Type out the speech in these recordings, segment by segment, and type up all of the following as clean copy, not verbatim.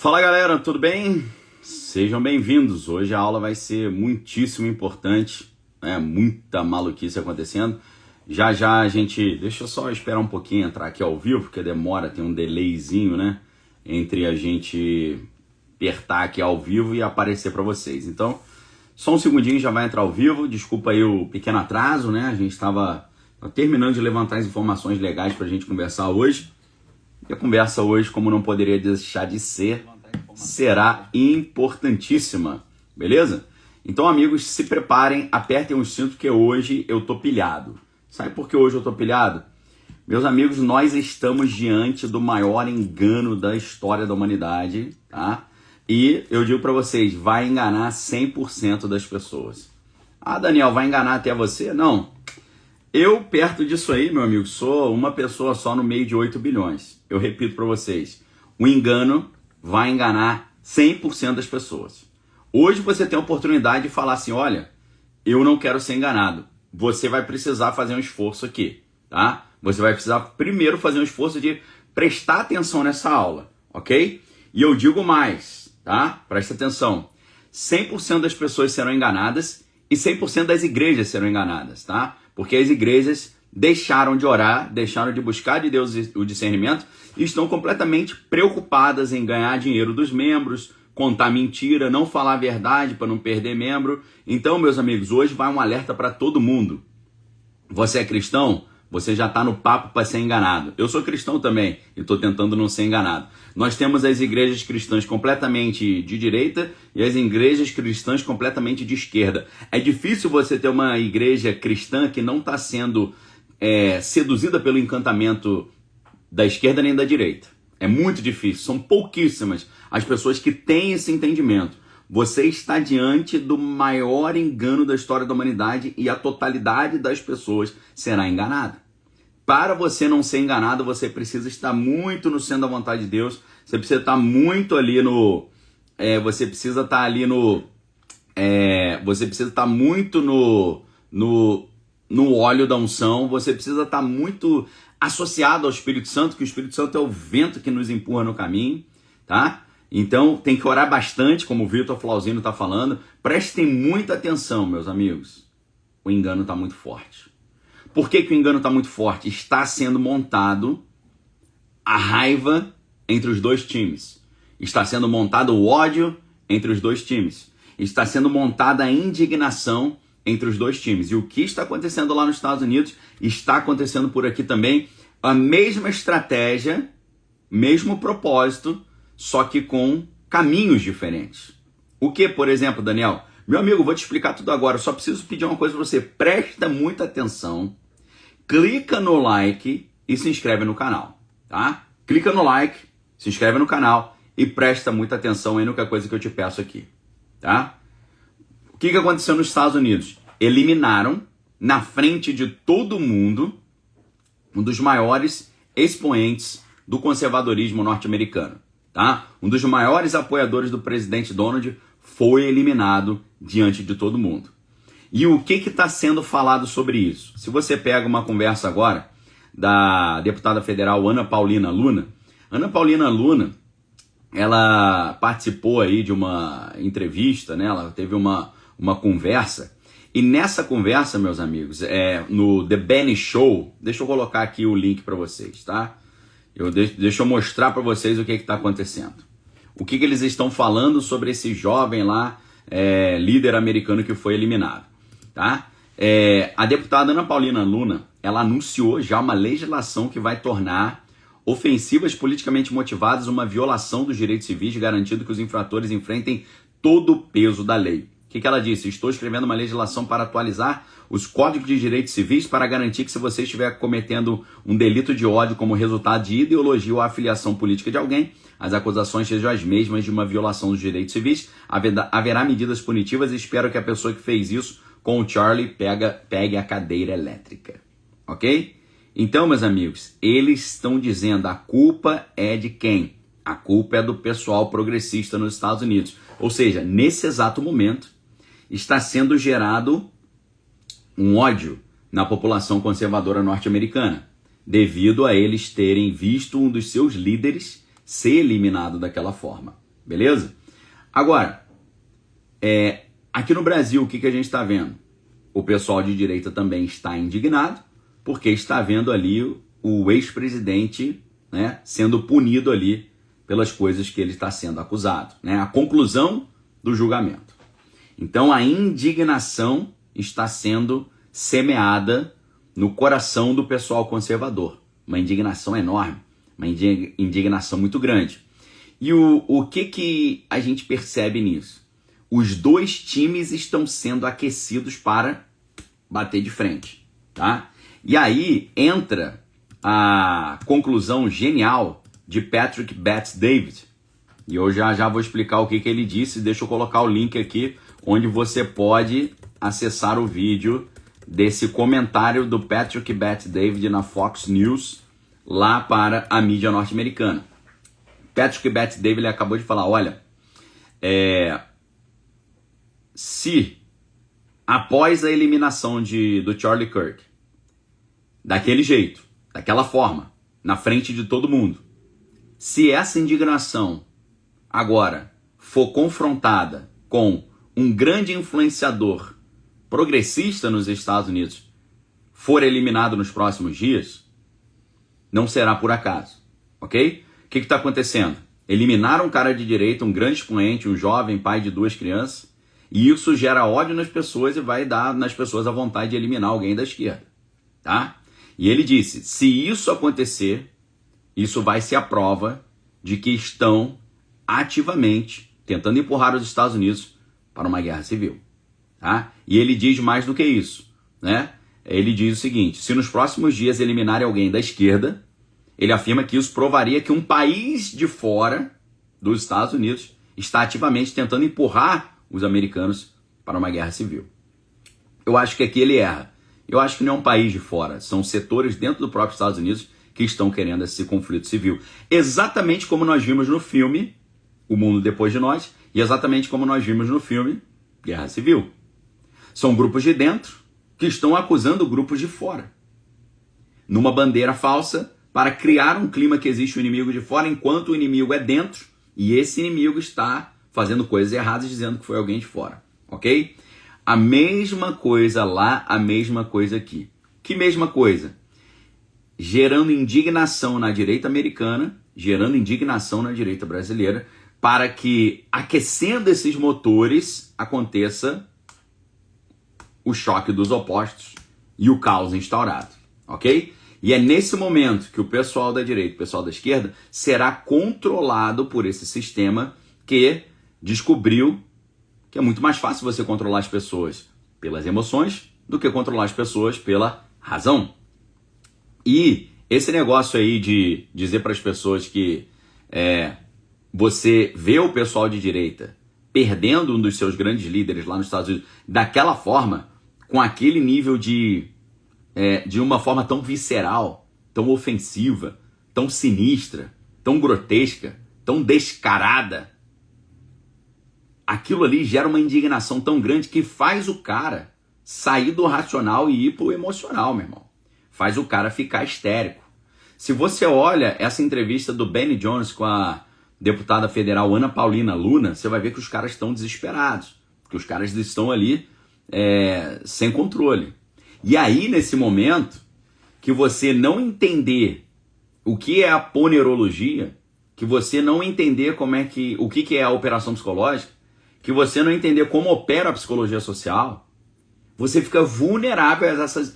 Fala galera, tudo bem? Sejam bem-vindos. Hoje a aula vai ser muitíssimo importante, né? Muita maluquice acontecendo. Já já a gente... Deixa eu só esperar um pouquinho entrar aqui ao vivo, porque demora, tem um delayzinho, né? Entre a gente apertar aqui ao vivo e aparecer para vocês. Então, só um segundinho já vai entrar ao vivo. Desculpa aí o pequeno atraso, né? A gente estava terminando de levantar as informações legais para a gente conversar hoje. E a conversa hoje, como não poderia deixar de ser, será importantíssima, beleza? Então, amigos, se preparem, apertem os cintos, porque hoje eu tô pilhado. Sabe por que hoje eu tô pilhado? Meus amigos, nós estamos diante do maior engano da história da humanidade, tá? E eu digo para vocês, vai enganar 100% das pessoas. Ah, Daniel, vai enganar até você? Não. Eu, perto disso aí, meu amigo, sou uma pessoa só no meio de 8 bilhões. Eu repito para vocês, o engano vai enganar 100% das pessoas. Hoje você tem a oportunidade de falar assim, olha, eu não quero ser enganado. Você vai precisar fazer um esforço aqui, tá? Você vai precisar primeiro fazer um esforço de prestar atenção nessa aula, ok? E eu digo mais, tá? Presta atenção. 100% das pessoas serão enganadas e 100% das igrejas serão enganadas, tá? Porque as igrejas deixaram de orar, deixaram de buscar de Deus o discernimento e estão completamente preocupadas em ganhar dinheiro dos membros, contar mentira, não falar a verdade para não perder membro. Então, meus amigos, hoje vai um alerta para todo mundo. Você é cristão? Você já está no papo para ser enganado. Eu sou cristão também e estou tentando não ser enganado. Nós temos as igrejas cristãs completamente de direita e as igrejas cristãs completamente de esquerda. É difícil você ter uma igreja cristã que não está sendo seduzida pelo encantamento da esquerda nem da direita. É muito difícil, são pouquíssimas as pessoas que têm esse entendimento. Você está diante do maior engano da história da humanidade e a totalidade das pessoas será enganada. Para você não ser enganado, você precisa estar muito no centro da vontade de Deus. Você precisa estar muito ali no... você precisa estar ali no... você precisa estar muito no óleo da unção. Você precisa estar muito associado ao Espírito Santo, que o Espírito Santo é o vento que nos empurra no caminho, tá? Então, tem que orar bastante, como o Vitor Flauzino está falando. Prestem muita atenção, meus amigos. O engano está muito forte. Por que o engano está muito forte? Está sendo montado a raiva entre os dois times. Está sendo montado o ódio entre os dois times. Está sendo montada a indignação entre os dois times. E o que está acontecendo lá nos Estados Unidos está acontecendo por aqui também. A mesma estratégia, mesmo propósito, só que com caminhos diferentes. O que, por exemplo, Daniel? Meu amigo, vou te explicar tudo agora. Eu só preciso pedir uma coisa para você. Presta muita atenção. Clica no like e se inscreve no canal, tá? Clica no like, se inscreve no canal e presta muita atenção aí no que é coisa que eu te peço aqui, tá? O que aconteceu nos Estados Unidos? Eliminaram, na frente de todo mundo, um dos maiores expoentes do conservadorismo norte-americano. Tá? Um dos maiores apoiadores do presidente Donald foi eliminado diante de todo mundo. E o que está sendo falado sobre isso? Se você pega uma conversa agora da deputada federal Ana Paulina Luna, ela participou aí de uma entrevista, né? Ela teve uma conversa, e nessa conversa, meus amigos, no The Benny Show, deixa eu colocar aqui o link para vocês, tá? Deixa eu mostrar para vocês o que está acontecendo. O que eles estão falando sobre esse jovem lá, líder americano que foi eliminado. Tá? A deputada Ana Paulina Luna, ela anunciou já uma legislação que vai tornar ofensivas politicamente motivadas uma violação dos direitos civis, garantindo que os infratores enfrentem todo o peso da lei. O que ela disse? Estou escrevendo uma legislação para atualizar os códigos de direitos civis para garantir que se você estiver cometendo um delito de ódio como resultado de ideologia ou afiliação política de alguém, as acusações sejam as mesmas de uma violação dos direitos civis, haverá medidas punitivas e espero que a pessoa que fez isso com o Charlie pegue a cadeira elétrica. Ok? Então, meus amigos, eles estão dizendo a culpa é de quem? A culpa é do pessoal progressista nos Estados Unidos. Ou seja, nesse exato momento, está sendo gerado um ódio na população conservadora norte-americana, devido a eles terem visto um dos seus líderes ser eliminado daquela forma. beleza? Agora, aqui no Brasil, o que a gente está vendo? O pessoal de direita também está indignado, porque está vendo ali o ex-presidente, né, sendo punido ali pelas coisas que ele está sendo acusado, né? A conclusão do julgamento. Então a indignação está sendo semeada no coração do pessoal conservador. Uma indignação enorme, uma indignação muito grande. E o que a gente percebe nisso? Os dois times estão sendo aquecidos para bater de frente, tá? E aí entra a conclusão genial de Patrick Bet-David. E eu já vou explicar o que ele disse. Deixa eu colocar o link aqui, onde você pode acessar o vídeo desse comentário do Patrick Bet-David na Fox News, lá para a mídia norte-americana. Patrick Bet-David acabou de falar, olha, se após a eliminação do Charlie Kirk, daquele jeito, daquela forma, na frente de todo mundo, se essa indignação agora for confrontada com um grande influenciador progressista nos Estados Unidos for eliminado nos próximos dias, não será por acaso, ok? O que está acontecendo? Eliminaram um cara de direita, um grande expoente, um jovem pai de 2 crianças, e isso gera ódio nas pessoas e vai dar nas pessoas a vontade de eliminar alguém da esquerda, tá? E ele disse, se isso acontecer, isso vai ser a prova de que estão ativamente tentando empurrar os Estados Unidos para uma guerra civil, tá? E ele diz mais do que isso, né? Ele diz o seguinte, se nos próximos dias eliminarem alguém da esquerda, ele afirma que isso provaria que um país de fora dos Estados Unidos está ativamente tentando empurrar os americanos para uma guerra civil. Eu acho que aqui ele erra. Eu acho que não é um país de fora, são setores dentro do próprio Estados Unidos que estão querendo esse conflito civil. Exatamente como nós vimos no filme O Mundo Depois de Nós e exatamente como nós vimos no filme Guerra Civil. São grupos de dentro que estão acusando grupos de fora, numa bandeira falsa, para criar um clima que existe o inimigo de fora, enquanto o inimigo é dentro, e esse inimigo está fazendo coisas erradas, dizendo que foi alguém de fora, ok? A mesma coisa lá, a mesma coisa aqui. Que mesma coisa? Gerando indignação na direita americana, gerando indignação na direita brasileira, para que, aquecendo esses motores, aconteça o choque dos opostos e o caos instaurado, ok? E é nesse momento que o pessoal da direita, o pessoal da esquerda, será controlado por esse sistema que descobriu que é muito mais fácil você controlar as pessoas pelas emoções do que controlar as pessoas pela razão. E esse negócio aí de dizer para as pessoas que você vê o pessoal de direita perdendo um dos seus grandes líderes lá nos Estados Unidos daquela forma, com aquele nível de uma forma tão visceral, tão ofensiva, tão sinistra, tão grotesca, tão descarada, aquilo ali gera uma indignação tão grande que faz o cara sair do racional e ir pro emocional, meu irmão. Faz o cara ficar histérico. Se você olha essa entrevista do Benny Jones com a deputada federal Ana Paulina Luna, você vai ver que os caras estão desesperados, que os caras estão ali sem controle. E aí, nesse momento, que você não entender o que é a ponerologia, que você não entender o que é a operação psicológica, que você não entender como opera a psicologia social, você fica vulnerável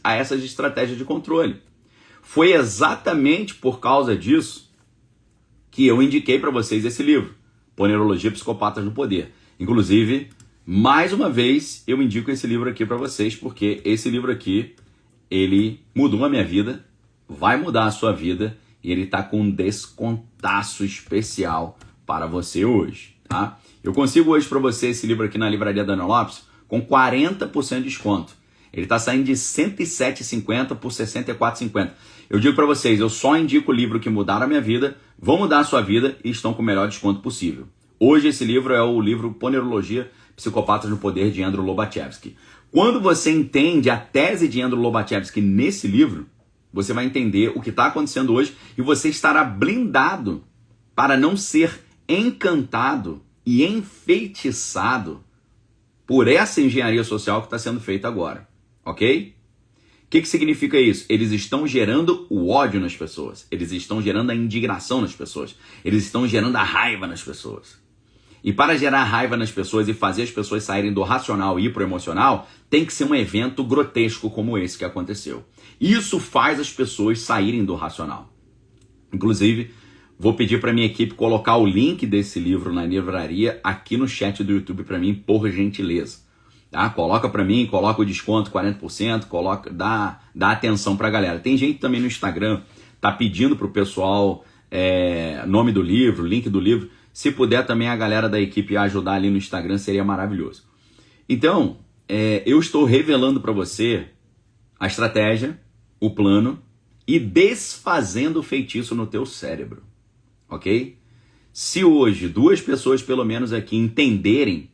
a essas estratégias de controle. Foi exatamente por causa disso que eu indiquei para vocês esse livro, Ponerologia, Psicopatas no Poder. Inclusive, mais uma vez, eu indico esse livro aqui para vocês, porque esse livro aqui, ele mudou a minha vida, vai mudar a sua vida, e ele está com um descontaço especial para você hoje, tá? Eu consigo hoje para você esse livro aqui na livraria Daniel Lopes com 40% de desconto. Ele está saindo de R$ 107,50 por R$ 64,50. Eu digo para vocês, eu só indico o livro que mudaram a minha vida, vão mudar a sua vida e estão com o melhor desconto possível. Hoje esse livro é o livro Ponerologia, Psicopatas no Poder, de Andrew Lobachevsky. Quando você entende a tese de Andrew Lobachevsky nesse livro, você vai entender o que está acontecendo hoje e você estará blindado para não ser encantado e enfeitiçado por essa engenharia social que está sendo feita agora, ok? O que significa isso? Eles estão gerando o ódio nas pessoas, eles estão gerando a indignação nas pessoas, eles estão gerando a raiva nas pessoas. E para gerar raiva nas pessoas e fazer as pessoas saírem do racional e ir para o emocional, tem que ser um evento grotesco como esse que aconteceu. Isso faz as pessoas saírem do racional. Inclusive, vou pedir para minha equipe colocar o link desse livro na livraria aqui no chat do YouTube para mim, por gentileza. Tá? Coloca para mim, coloca o desconto 40%, dá atenção para a galera. Tem gente também no Instagram, tá pedindo para o pessoal nome do livro, link do livro. Se puder também a galera da equipe ajudar ali no Instagram, seria maravilhoso. Então, eu estou revelando para você a estratégia, o plano e desfazendo o feitiço no teu cérebro, ok? Se hoje 2 pessoas pelo menos aqui entenderem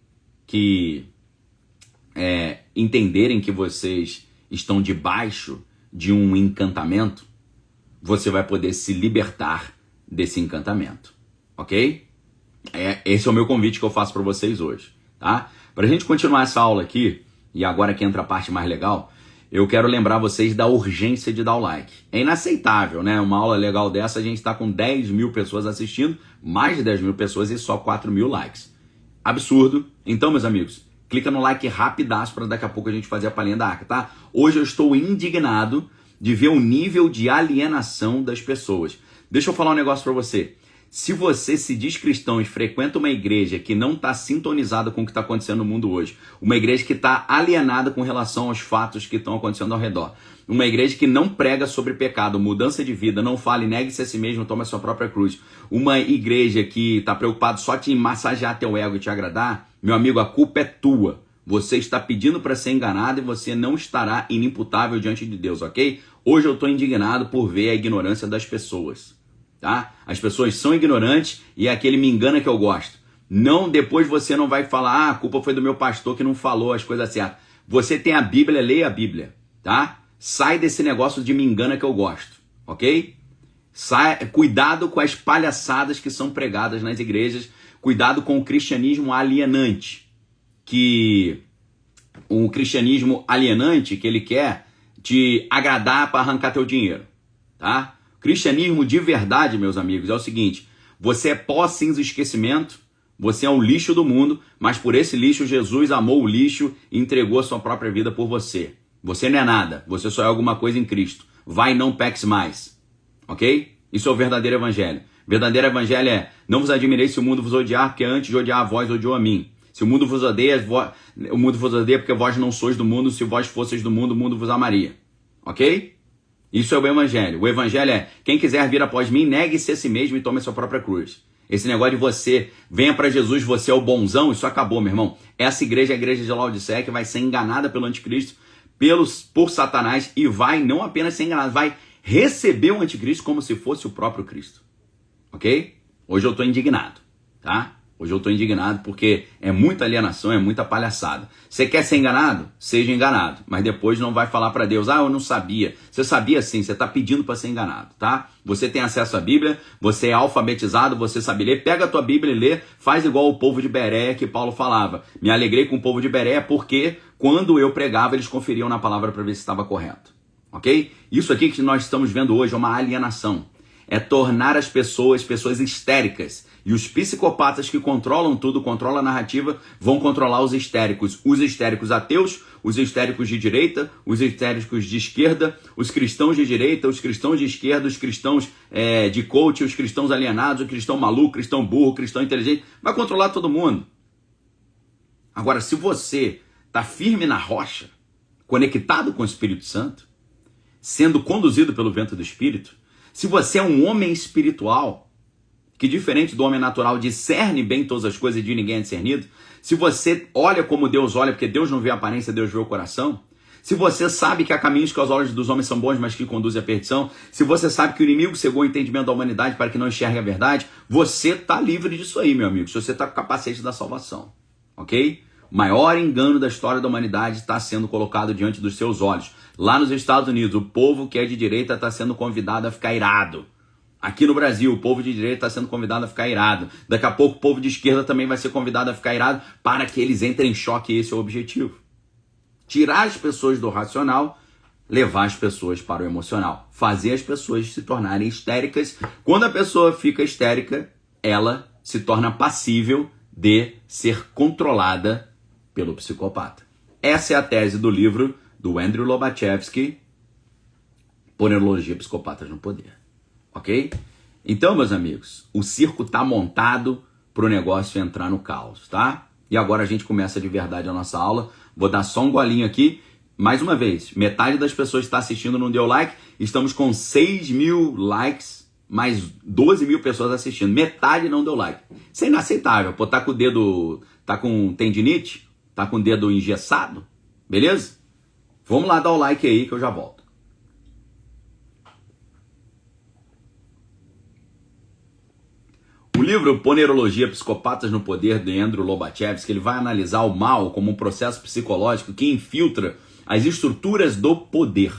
que vocês estão debaixo de um encantamento, você vai poder se libertar desse encantamento, ok? Esse é o meu convite que eu faço para vocês hoje, tá? Para a gente continuar essa aula aqui, e agora que entra a parte mais legal, eu quero lembrar vocês da urgência de dar o like. É inaceitável, né? Uma aula legal dessa, a gente está com 10 mil pessoas assistindo, mais de 10 mil pessoas e só 4 mil likes. Absurdo. Então, meus amigos, clica no like rapidaço para daqui a pouco a gente fazer a palhinha da arca, tá? Hoje eu estou indignado de ver o nível de alienação das pessoas. Deixa eu falar um negócio para você. Se você se diz cristão e frequenta uma igreja que não está sintonizada com o que está acontecendo no mundo hoje, uma igreja que está alienada com relação aos fatos que estão acontecendo ao redor, uma igreja que não prega sobre pecado, mudança de vida, não fale, negue-se a si mesmo, tome a sua própria cruz, uma igreja que está preocupada só em massagear teu ego e te agradar, meu amigo, a culpa é tua. Você está pedindo para ser enganado e você não estará inimputável diante de Deus, ok? Hoje eu estou indignado por ver a ignorância das pessoas. Tá? As pessoas são ignorantes e é aquele me engana que eu gosto. Não, depois você não vai falar, a culpa foi do meu pastor que não falou as coisas certas. Você tem a Bíblia, leia a Bíblia, tá? Sai desse negócio de me engana que eu gosto, ok? Cuidado com as palhaçadas que são pregadas nas igrejas, cuidado com o cristianismo alienante, que ele quer te agradar para arrancar teu dinheiro, tá? Cristianismo de verdade, meus amigos, é o seguinte: você é pó, cinza e esquecimento, você é um lixo do mundo, mas por esse lixo Jesus amou o lixo e entregou a sua própria vida por você. Você não é nada, você só é alguma coisa em Cristo. Vai e não peques mais, ok? Isso é o verdadeiro evangelho. O verdadeiro evangelho é: não vos admireis se o mundo vos odiar, porque antes de odiar a vós, odiou a mim. Se o mundo vos odeia, o mundo vos odeia porque vós não sois do mundo, se vós fosseis do mundo vos amaria, ok? Isso é o evangelho. O evangelho é: quem quiser vir após mim, negue-se a si mesmo e tome a sua própria cruz. Esse negócio de você, venha para Jesus, você é o bonzão, isso acabou, meu irmão. Essa igreja é a igreja de Laodiceia, que vai ser enganada pelo anticristo, por Satanás, e vai não apenas ser enganada, vai receber o anticristo como se fosse o próprio Cristo. Ok? Hoje eu estou indignado, tá? Hoje eu estou indignado porque é muita alienação, é muita palhaçada. Você quer ser enganado? Seja enganado. Mas depois não vai falar para Deus: ah, eu não sabia. Você sabia sim, você está pedindo para ser enganado, tá? Você tem acesso à Bíblia, você é alfabetizado, você sabe ler. Pega a tua Bíblia e lê, faz igual o povo de Bereia que Paulo falava. Me alegrei com o povo de Bereia porque quando eu pregava eles conferiam na palavra para ver se estava correto. Ok? Isso aqui que nós estamos vendo hoje é uma alienação. É tornar as pessoas histéricas. E os psicopatas que controlam tudo, controlam a narrativa, vão controlar os histéricos ateus, os histéricos de direita, os histéricos de esquerda, os cristãos de direita, os cristãos de esquerda, os cristãos de coach, os cristãos alienados, o cristão maluco, o cristão burro, o cristão inteligente. Vai controlar todo mundo. Agora, se você está firme na rocha, conectado com o Espírito Santo, sendo conduzido pelo vento do Espírito, se você é um homem espiritual, que diferente do homem natural discerne bem todas as coisas e de ninguém é discernido, se você olha como Deus olha, porque Deus não vê a aparência, Deus vê o coração, se você sabe que há caminhos que aos olhos dos homens são bons, mas que conduzem à perdição, se você sabe que o inimigo cegou o entendimento da humanidade para que não enxergue a verdade, você está livre disso aí, meu amigo, se você está com o capacete da salvação, ok? O maior engano da história da humanidade está sendo colocado diante dos seus olhos. Lá nos Estados Unidos, o povo que é de direita está sendo convidado a ficar irado. Aqui no Brasil, o povo de direita está sendo convidado a ficar irado. Daqui a pouco o povo de esquerda também vai ser convidado a ficar irado para que eles entrem em choque, e esse é o objetivo. Tirar as pessoas do racional, levar as pessoas para o emocional. Fazer as pessoas se tornarem histéricas. Quando a pessoa fica histérica, ela se torna passível de ser controlada pelo psicopata. Essa é a tese do livro do Andrew Lobachevsky, Ponerologia Psicopatas no Poder. Ok? Então, meus amigos, o circo está montado para o negócio entrar no caos, tá? E agora a gente começa de verdade a nossa aula. Vou dar só um golinho aqui. Mais uma vez, metade das pessoas que está assistindo não deu like. Estamos com 6.000 likes, mais 12.000 pessoas assistindo. Metade não deu like. Isso é inaceitável. Pô, tá com o dedo, tá com tendinite? Tá com o dedo engessado? Beleza? Vamos lá dar o like aí que eu já volto. O livro Ponerologia Psicopatas no Poder, de Andrew Lobachevsky, ele vai analisar o mal como um processo psicológico que infiltra as estruturas do poder.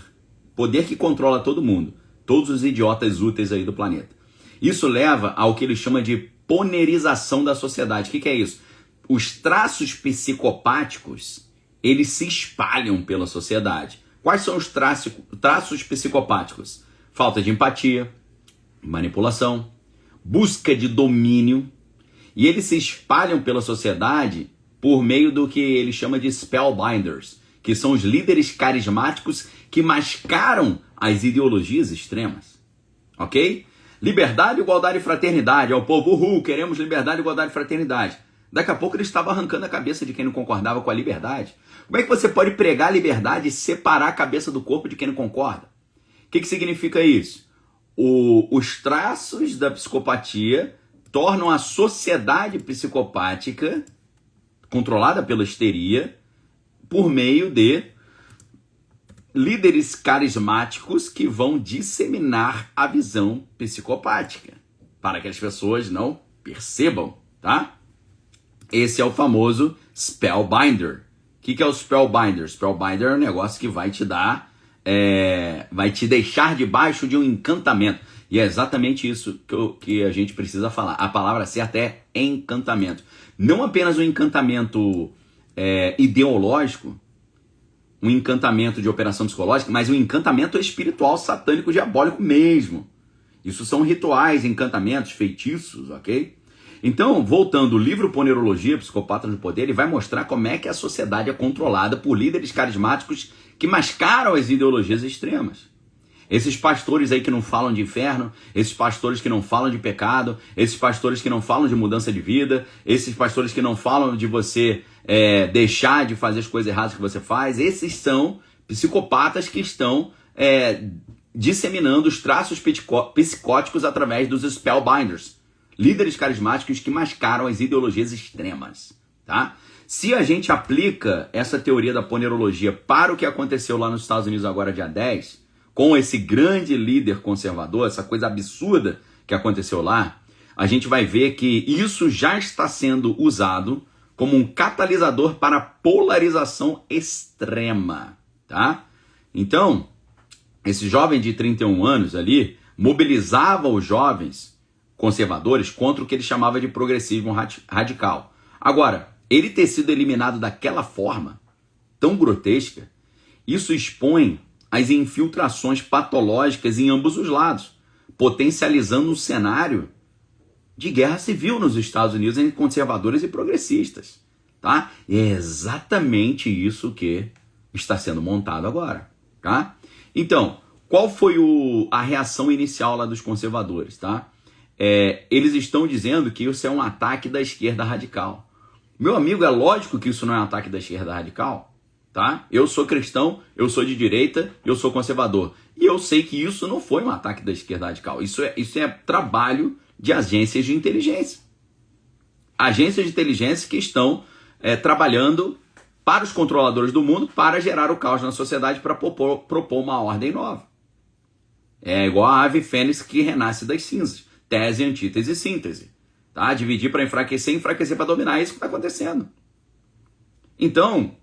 Poder que controla todo mundo, todos os idiotas úteis aí do planeta. Isso leva ao que ele chama de ponerização da sociedade. O que é isso? Os traços psicopáticos, eles se espalham pela sociedade. Quais são os traços psicopáticos? Falta de empatia, manipulação, busca de domínio, e eles se espalham pela sociedade por meio do que ele chama de spellbinders, que são os líderes carismáticos que mascaram as ideologias extremas. Ok? Liberdade, igualdade e fraternidade. É o povo, queremos liberdade, igualdade e fraternidade. Daqui a pouco ele estava arrancando a cabeça de quem não concordava com a liberdade. Como é que você pode pregar a liberdade e separar a cabeça do corpo de quem não concorda? O que significa isso? Os traços da psicopatia tornam a sociedade psicopática controlada pela histeria por meio de líderes carismáticos que vão disseminar a visão psicopática para que as pessoas não percebam, tá? Esse é o famoso spellbinder. O que é o spellbinder? Spellbinder é um negócio que vai te dar vai te deixar debaixo de um encantamento. E é exatamente isso que a gente precisa falar. A palavra certa é encantamento. Não apenas um encantamento ideológico, um encantamento de operação psicológica, mas um encantamento espiritual, satânico, diabólico mesmo. Isso são rituais, encantamentos, feitiços, ok? Então, voltando, o livro Ponerologia, Psicopatas no Poder, ele vai mostrar como é que a sociedade é controlada por líderes carismáticos que mascaram as ideologias extremas. Esses pastores aí que não falam de inferno, esses pastores que não falam de pecado, esses pastores que não falam de mudança de vida, esses pastores que não falam de você deixar de fazer as coisas erradas que você faz, esses são psicopatas que estão disseminando os traços psicóticos através dos spellbinders, líderes carismáticos que mascaram as ideologias extremas, tá? Se a gente aplica essa teoria da ponerologia para o que aconteceu lá nos Estados Unidos agora dia 10, com esse grande líder conservador, essa coisa absurda que aconteceu lá, a gente vai ver que isso já está sendo usado como um catalisador para a polarização extrema, tá? Então, esse jovem de 31 anos ali mobilizava os jovens conservadores contra o que ele chamava de progressismo radical. Agora, ele ter sido eliminado daquela forma, tão grotesca, isso expõe as infiltrações patológicas em ambos os lados, potencializando um cenário de guerra civil nos Estados Unidos entre conservadores e progressistas, tá? E é exatamente isso que está sendo montado agora, tá? Então, qual foi a reação inicial lá dos conservadores, tá? Eles estão dizendo que isso é um ataque da esquerda radical. Meu amigo, é lógico que isso não é um ataque da esquerda radical, tá? Eu sou cristão, eu sou de direita, eu sou conservador. E eu sei que isso não foi um ataque da esquerda radical. Isso é trabalho de agências de inteligência. Agências de inteligência que estão trabalhando para os controladores do mundo para gerar o caos na sociedade, para propor uma ordem nova. É igual a ave fênix que renasce das cinzas. Tese, antítese e síntese. Tá? Dividir para enfraquecer, enfraquecer para dominar. É isso que está acontecendo. Então,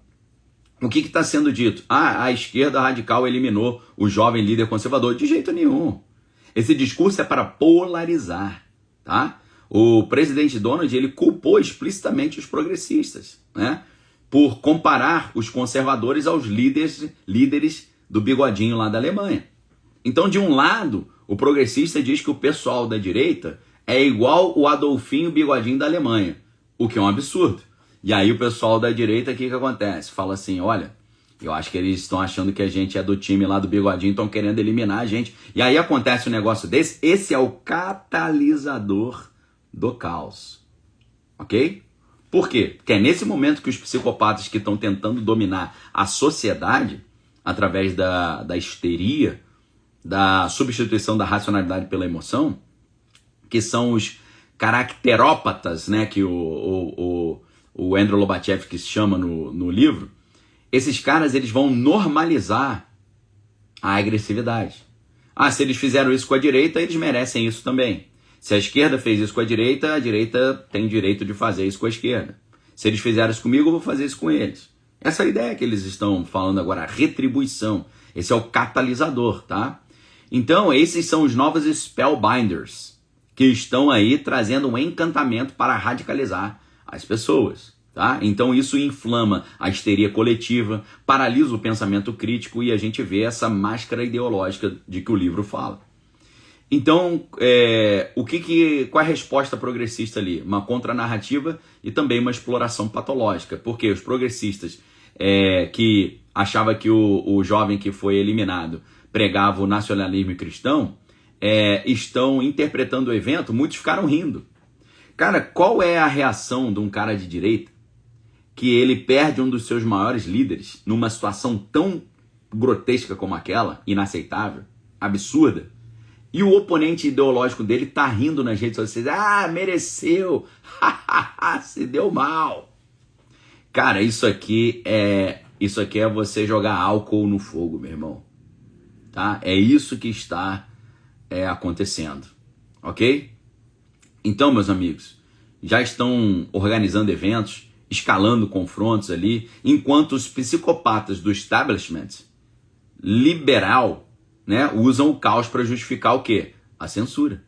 o que está sendo dito? A esquerda radical eliminou o jovem líder conservador. De jeito nenhum. Esse discurso é para polarizar, tá? O presidente Donald, ele culpou explicitamente os progressistas, né? Por comparar os conservadores aos líderes do bigodinho lá da Alemanha. Então, de um lado, o progressista diz que o pessoal da direita é igual o Adolfinho Bigodinho da Alemanha, o que é um absurdo. E aí o pessoal da direita, o que acontece? Fala assim, olha, eu acho que eles estão achando que a gente é do time lá do Bigodinho, estão querendo eliminar a gente. E aí acontece um negócio desse, esse é o catalisador do caos, ok? Por quê? Porque é nesse momento que os psicopatas que estão tentando dominar a sociedade, através da histeria, da substituição da racionalidade pela emoção, que são os caracterópatas, né, que o Andrew Lobaczewski chama no livro, esses caras eles vão normalizar a agressividade. Ah, se eles fizeram isso com a direita, eles merecem isso também. Se a esquerda fez isso com a direita tem direito de fazer isso com a esquerda. Se eles fizeram isso comigo, eu vou fazer isso com eles. Essa é a ideia que eles estão falando agora, a retribuição. Esse é o catalisador, tá? Então, esses são os novos spellbinders, que estão aí trazendo um encantamento para radicalizar as pessoas, tá? Então, isso inflama a histeria coletiva, paralisa o pensamento crítico e a gente vê essa máscara ideológica de que o livro fala. Então, qual é a resposta progressista ali? Uma contranarrativa e também uma exploração patológica. Porque os progressistas que achavam que o jovem que foi eliminado pregava o nacionalismo cristão, estão interpretando o evento, muitos ficaram rindo. Cara, qual é a reação de um cara de direita que ele perde um dos seus maiores líderes numa situação tão grotesca como aquela, inaceitável, absurda, e o oponente ideológico dele tá rindo nas redes sociais, mereceu, se deu mal. Cara, isso aqui é você jogar álcool no fogo, meu irmão. Tá? É isso que está acontecendo, ok? Então, meus amigos, já estão organizando eventos, escalando confrontos ali, enquanto os psicopatas do establishment liberal, né, usam o caos para justificar o quê? A censura.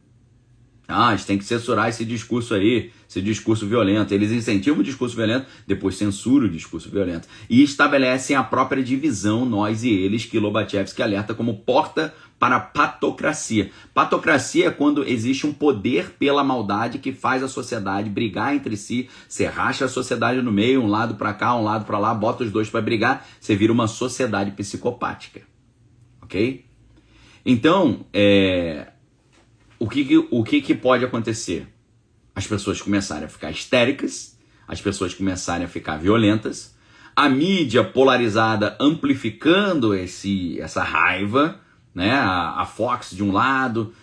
A gente tem que censurar esse discurso aí, esse discurso violento. Eles incentivam o discurso violento, depois censuram o discurso violento. E estabelecem a própria divisão, nós e eles, que Lobaczewski alerta como porta para a patocracia. Patocracia é quando existe um poder pela maldade que faz a sociedade brigar entre si, você racha a sociedade no meio, um lado para cá, um lado para lá, bota os dois para brigar, você vira uma sociedade psicopática. Ok? Então, o que pode acontecer? As pessoas começarem a ficar histéricas, as pessoas começarem a ficar violentas, a mídia polarizada amplificando essa raiva, né? A Fox de um lado,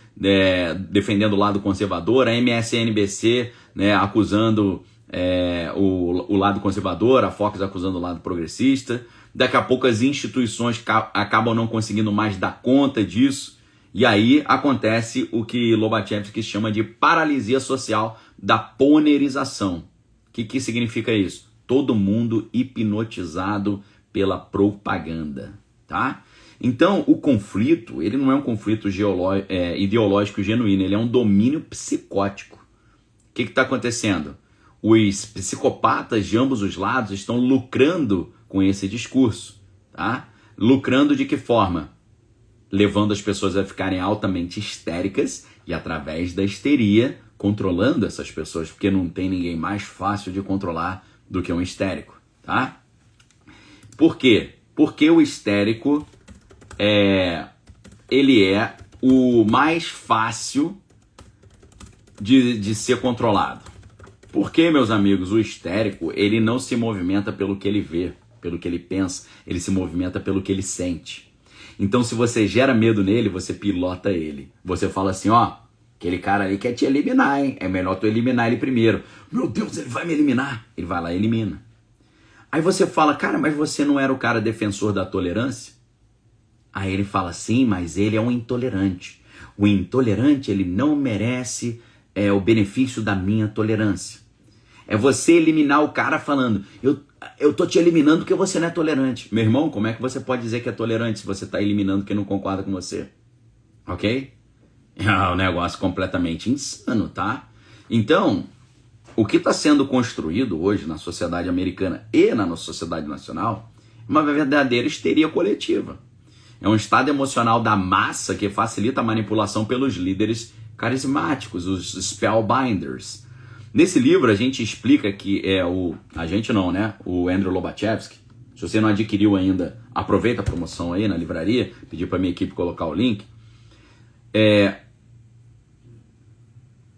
defendendo o lado conservador, a MSNBC, né, acusando o lado conservador, a Fox acusando o lado progressista. Daqui a pouco as instituições acabam não conseguindo mais dar conta disso. E aí acontece o que Lobaczewski chama de paralisia social da ponerização. O que significa isso? Todo mundo hipnotizado pela propaganda, tá? Então, o conflito, ele não é um conflito ideológico genuíno, ele é um domínio psicótico. O que está acontecendo? Os psicopatas de ambos os lados estão lucrando com esse discurso, tá? Lucrando de que forma? Levando as pessoas a ficarem altamente histéricas e, através da histeria, controlando essas pessoas, porque não tem ninguém mais fácil de controlar do que um histérico, tá? Por quê? Porque o histérico ele é o mais fácil de ser controlado. Porque, meus amigos, o histérico, ele não se movimenta pelo que ele vê, pelo que ele pensa, ele se movimenta pelo que ele sente. Então, se você gera medo nele, você pilota ele. Você fala assim, aquele cara ali quer te eliminar, hein? É melhor tu eliminar ele primeiro. Meu Deus, ele vai me eliminar. Ele vai lá e elimina. Aí você fala, cara, mas você não era o cara defensor da tolerância? Aí ele fala, sim, mas ele é um intolerante. O intolerante, ele não merece o benefício da minha tolerância. É você eliminar o cara falando, eu tô te eliminando porque você não é tolerante. Meu irmão, como é que você pode dizer que é tolerante se você tá eliminando quem não concorda com você? Ok? É um negócio completamente insano, tá? Então, o que está sendo construído hoje na sociedade americana e na nossa sociedade nacional é uma verdadeira histeria coletiva. É um estado emocional da massa que facilita a manipulação pelos líderes carismáticos, os spellbinders. Nesse livro a gente explica que o Andrew Lobachevsky. Se você não adquiriu ainda, aproveita a promoção aí na livraria, pedir para minha equipe colocar o link.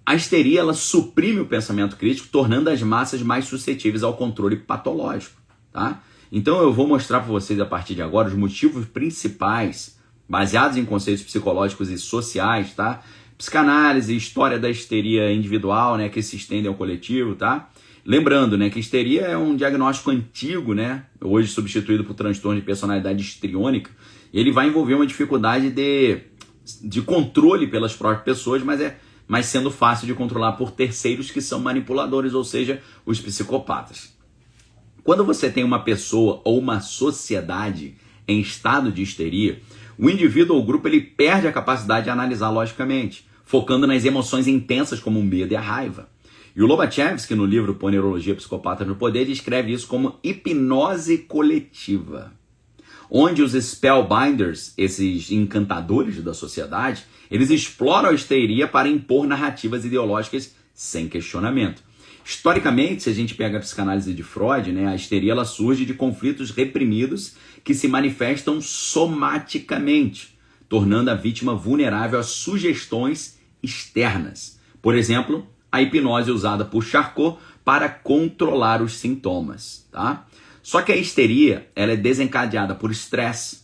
A histeria, ela suprime o pensamento crítico, tornando as massas mais suscetíveis ao controle patológico, tá? Então eu vou mostrar para vocês a partir de agora os motivos principais, baseados em conceitos psicológicos e sociais, tá? Psicanálise, história da histeria individual, né, que se estende ao coletivo, tá? Lembrando, né, que histeria é um diagnóstico antigo, né, hoje substituído por transtorno de personalidade histriônica. Ele vai envolver uma dificuldade de controle pelas próprias pessoas, mas sendo fácil de controlar por terceiros que são manipuladores, ou seja, os psicopatas. Quando você tem uma pessoa ou uma sociedade em estado de histeria, o indivíduo ou o grupo ele perde a capacidade de analisar logicamente, focando nas emoções intensas como o medo e a raiva. E o Lobachevsky, no livro Ponerologia, Psicopatas no Poder, descreve isso como hipnose coletiva, onde os spellbinders, esses encantadores da sociedade, eles exploram a histeria para impor narrativas ideológicas sem questionamento. Historicamente, se a gente pega a psicanálise de Freud, né, a histeria ela surge de conflitos reprimidos que se manifestam somaticamente, tornando a vítima vulnerável a sugestões externas. Por exemplo, a hipnose usada por Charcot para controlar os sintomas, tá? Só que a histeria, ela é desencadeada por estresse,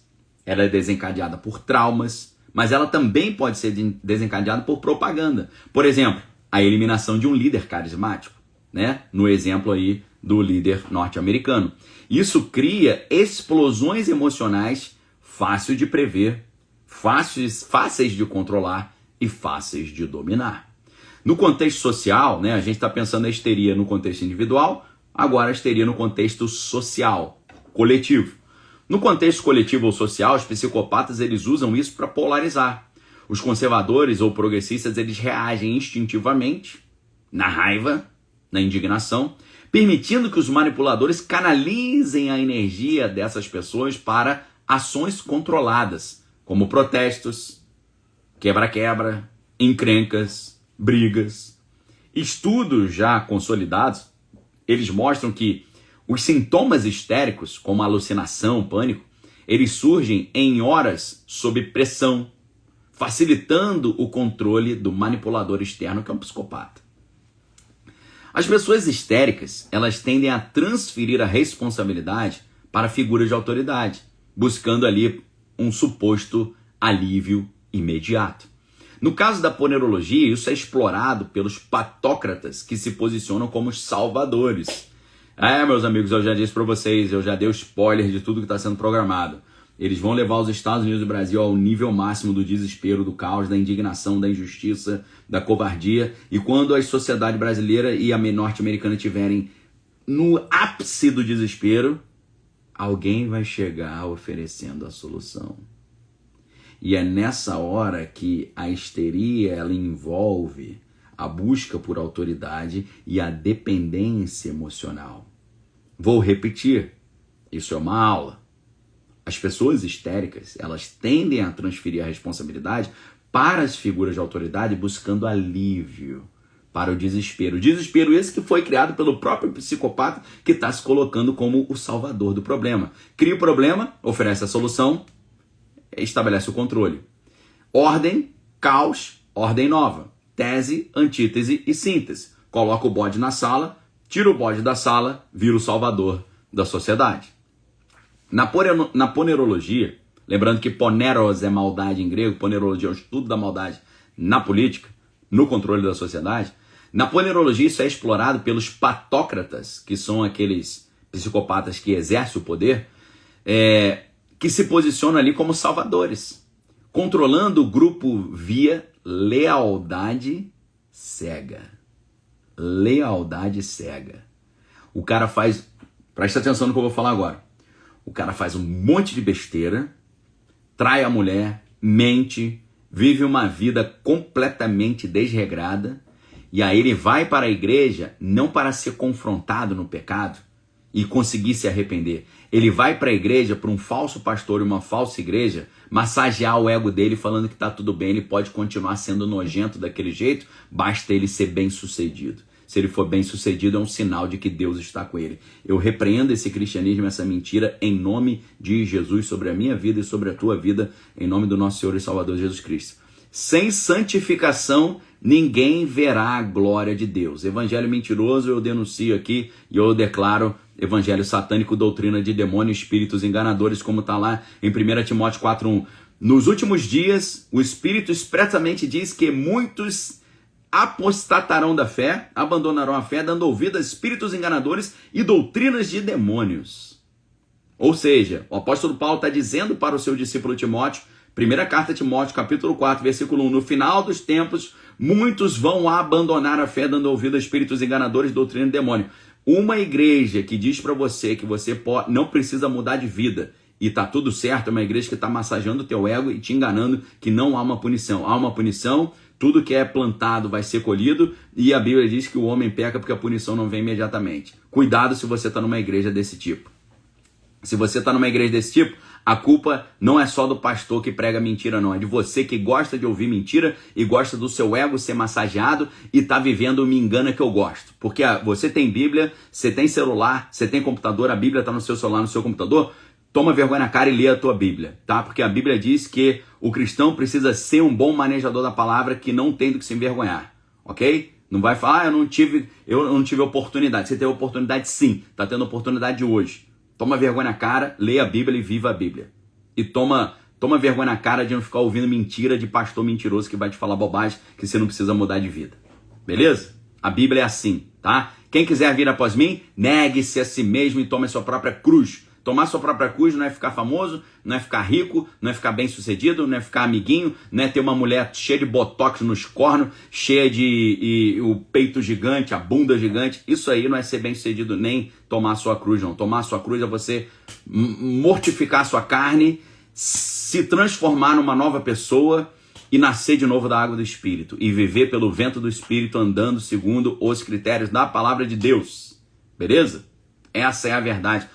ela é desencadeada por traumas, mas ela também pode ser desencadeada por propaganda. Por exemplo, a eliminação de um líder carismático, né? No exemplo aí do líder norte-americano. Isso cria explosões emocionais fáceis de prever, fáceis de controlar e fáceis de dominar. No contexto social, né, a gente está pensando a histeria no contexto individual, agora a histeria no contexto social, coletivo. No contexto coletivo ou social, os psicopatas eles usam isso para polarizar. Os conservadores ou progressistas eles reagem instintivamente na raiva, na indignação, permitindo que os manipuladores canalizem a energia dessas pessoas para ações controladas, como protestos, quebra-quebra, encrencas, brigas. Estudos já consolidados, eles mostram que os sintomas histéricos, como alucinação, pânico, eles surgem em horas sob pressão, facilitando o controle do manipulador externo, que é um psicopata. As pessoas histéricas, elas tendem a transferir a responsabilidade para figuras de autoridade, buscando ali um suposto alívio imediato. No caso da ponerologia, isso é explorado pelos patócratas que se posicionam como os salvadores. Meus amigos, eu já disse para vocês, eu já dei o spoiler de tudo que está sendo programado. Eles vão levar os Estados Unidos e o Brasil ao nível máximo do desespero, do caos, da indignação, da injustiça, da covardia. E quando a sociedade brasileira e a norte-americana estiverem no ápice do desespero, alguém vai chegar oferecendo a solução. E é nessa hora que a histeria ela envolve a busca por autoridade e a dependência emocional. Vou repetir, isso é uma aula. As pessoas histéricas, elas tendem a transferir a responsabilidade para as figuras de autoridade buscando alívio para o desespero. O desespero esse que foi criado pelo próprio psicopata que está se colocando como o salvador do problema. Cria o problema, oferece a solução, estabelece o controle. Ordem, caos, ordem nova. Tese, antítese e síntese. Coloca o bode na sala, tira o bode da sala, vira o salvador da sociedade. Na ponerologia, lembrando que poneros é maldade em grego, ponerologia é o estudo da maldade na política, no controle da sociedade. Na ponerologia isso é explorado pelos patócratas, que são aqueles psicopatas que exercem o poder, que se posicionam ali como salvadores, controlando o grupo via lealdade cega. Lealdade cega. O cara faz... Presta atenção no que eu vou falar agora. O cara faz um monte de besteira, trai a mulher, mente, vive uma vida completamente desregrada, e aí ele vai para a igreja não para ser confrontado no pecado e conseguir se arrepender. Ele vai para a igreja, para um falso pastor e uma falsa igreja, massagear o ego dele falando que está tudo bem, ele pode continuar sendo nojento daquele jeito, basta ele ser bem sucedido. Se ele for bem sucedido, é um sinal de que Deus está com ele. Eu repreendo esse cristianismo, essa mentira, em nome de Jesus, sobre a minha vida e sobre a tua vida, em nome do nosso Senhor e Salvador Jesus Cristo. Sem santificação, ninguém verá a glória de Deus. Evangelho mentiroso, eu denuncio aqui e eu declaro evangelho satânico, doutrina de demônios, espíritos enganadores, como está lá em 1 Timóteo 4:1. Nos últimos dias, o Espírito expressamente diz que muitos apostatarão da fé, abandonarão a fé, dando ouvido a espíritos enganadores e doutrinas de demônios. Ou seja, o apóstolo Paulo está dizendo para o seu discípulo Timóteo, primeira carta a Timóteo, capítulo 4, versículo 1, no final dos tempos, muitos vão abandonar a fé, dando ouvido a espíritos enganadores e doutrina de demônio. Uma igreja que diz para você que você não precisa mudar de vida e tá tudo certo, é uma igreja que está massageando o teu ego e te enganando que não há uma punição. Há uma punição, tudo que é plantado vai ser colhido, e a Bíblia diz que o homem peca porque a punição não vem imediatamente. Cuidado se você está numa igreja desse tipo. Se você está numa igreja desse tipo, a culpa não é só do pastor que prega mentira, não. É de você que gosta de ouvir mentira e gosta do seu ego ser massageado e está vivendo o me engana que eu gosto. Porque você tem Bíblia, você tem celular, você tem computador, a Bíblia está no seu celular, no seu computador. Toma vergonha na cara e lê a tua Bíblia, tá? Porque a Bíblia diz que o cristão precisa ser um bom manejador da palavra, que não tem do que se envergonhar, ok? Não vai falar, eu não tive oportunidade. Você teve oportunidade sim, tá tendo oportunidade hoje. Toma vergonha na cara, lê a Bíblia e viva a Bíblia. E toma vergonha na cara de não ficar ouvindo mentira de pastor mentiroso que vai te falar bobagem, que você não precisa mudar de vida. Beleza? A Bíblia é assim, tá? Quem quiser vir após mim, negue-se a si mesmo e tome a sua própria cruz. Tomar sua própria cruz não é ficar famoso, não é ficar rico, não é ficar bem sucedido, não é ficar amiguinho, não é ter uma mulher cheia de botox nos cornos, cheia de o peito gigante, a bunda gigante. Isso aí não é ser bem sucedido nem tomar a sua cruz, não. Tomar a sua cruz é você mortificar a sua carne, se transformar numa nova pessoa e nascer de novo da água do Espírito e viver pelo vento do Espírito, andando segundo os critérios da palavra de Deus. Beleza? Essa é a verdade.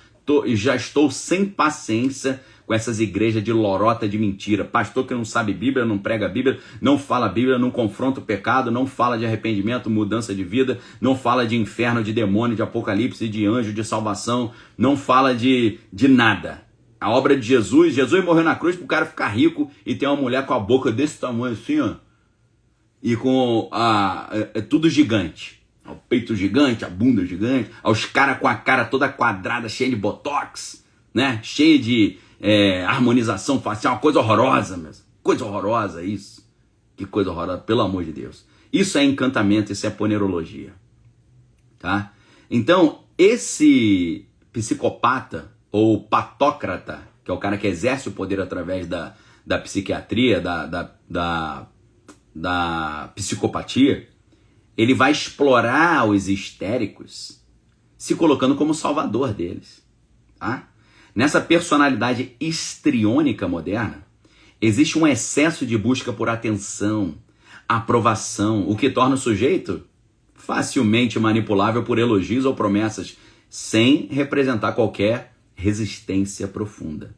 Já estou sem paciência com essas igrejas de lorota de mentira. Pastor que não sabe Bíblia, não prega a Bíblia, não fala a Bíblia, não confronta o pecado, não fala de arrependimento, mudança de vida, não fala de inferno, de demônio, de apocalipse, de anjo, de salvação, não fala de nada. A obra de Jesus morreu na cruz para o cara ficar rico e ter uma mulher com a boca desse tamanho assim, ó, e com tudo gigante. O peito gigante, a bunda gigante, os caras com a cara toda quadrada, cheia de botox, né? Cheia de harmonização facial, uma coisa horrorosa mesmo. Coisa horrorosa isso. Que coisa horrorosa, pelo amor de Deus. Isso é encantamento, isso é ponerologia. Tá? Então, esse psicopata ou patócrata, que é o cara que exerce o poder através da psiquiatria, da psicopatia, ele vai explorar os histéricos, se colocando como salvador deles. Tá? Nessa personalidade histriônica moderna, existe um excesso de busca por atenção, aprovação, o que torna o sujeito facilmente manipulável por elogios ou promessas, sem representar qualquer resistência profunda.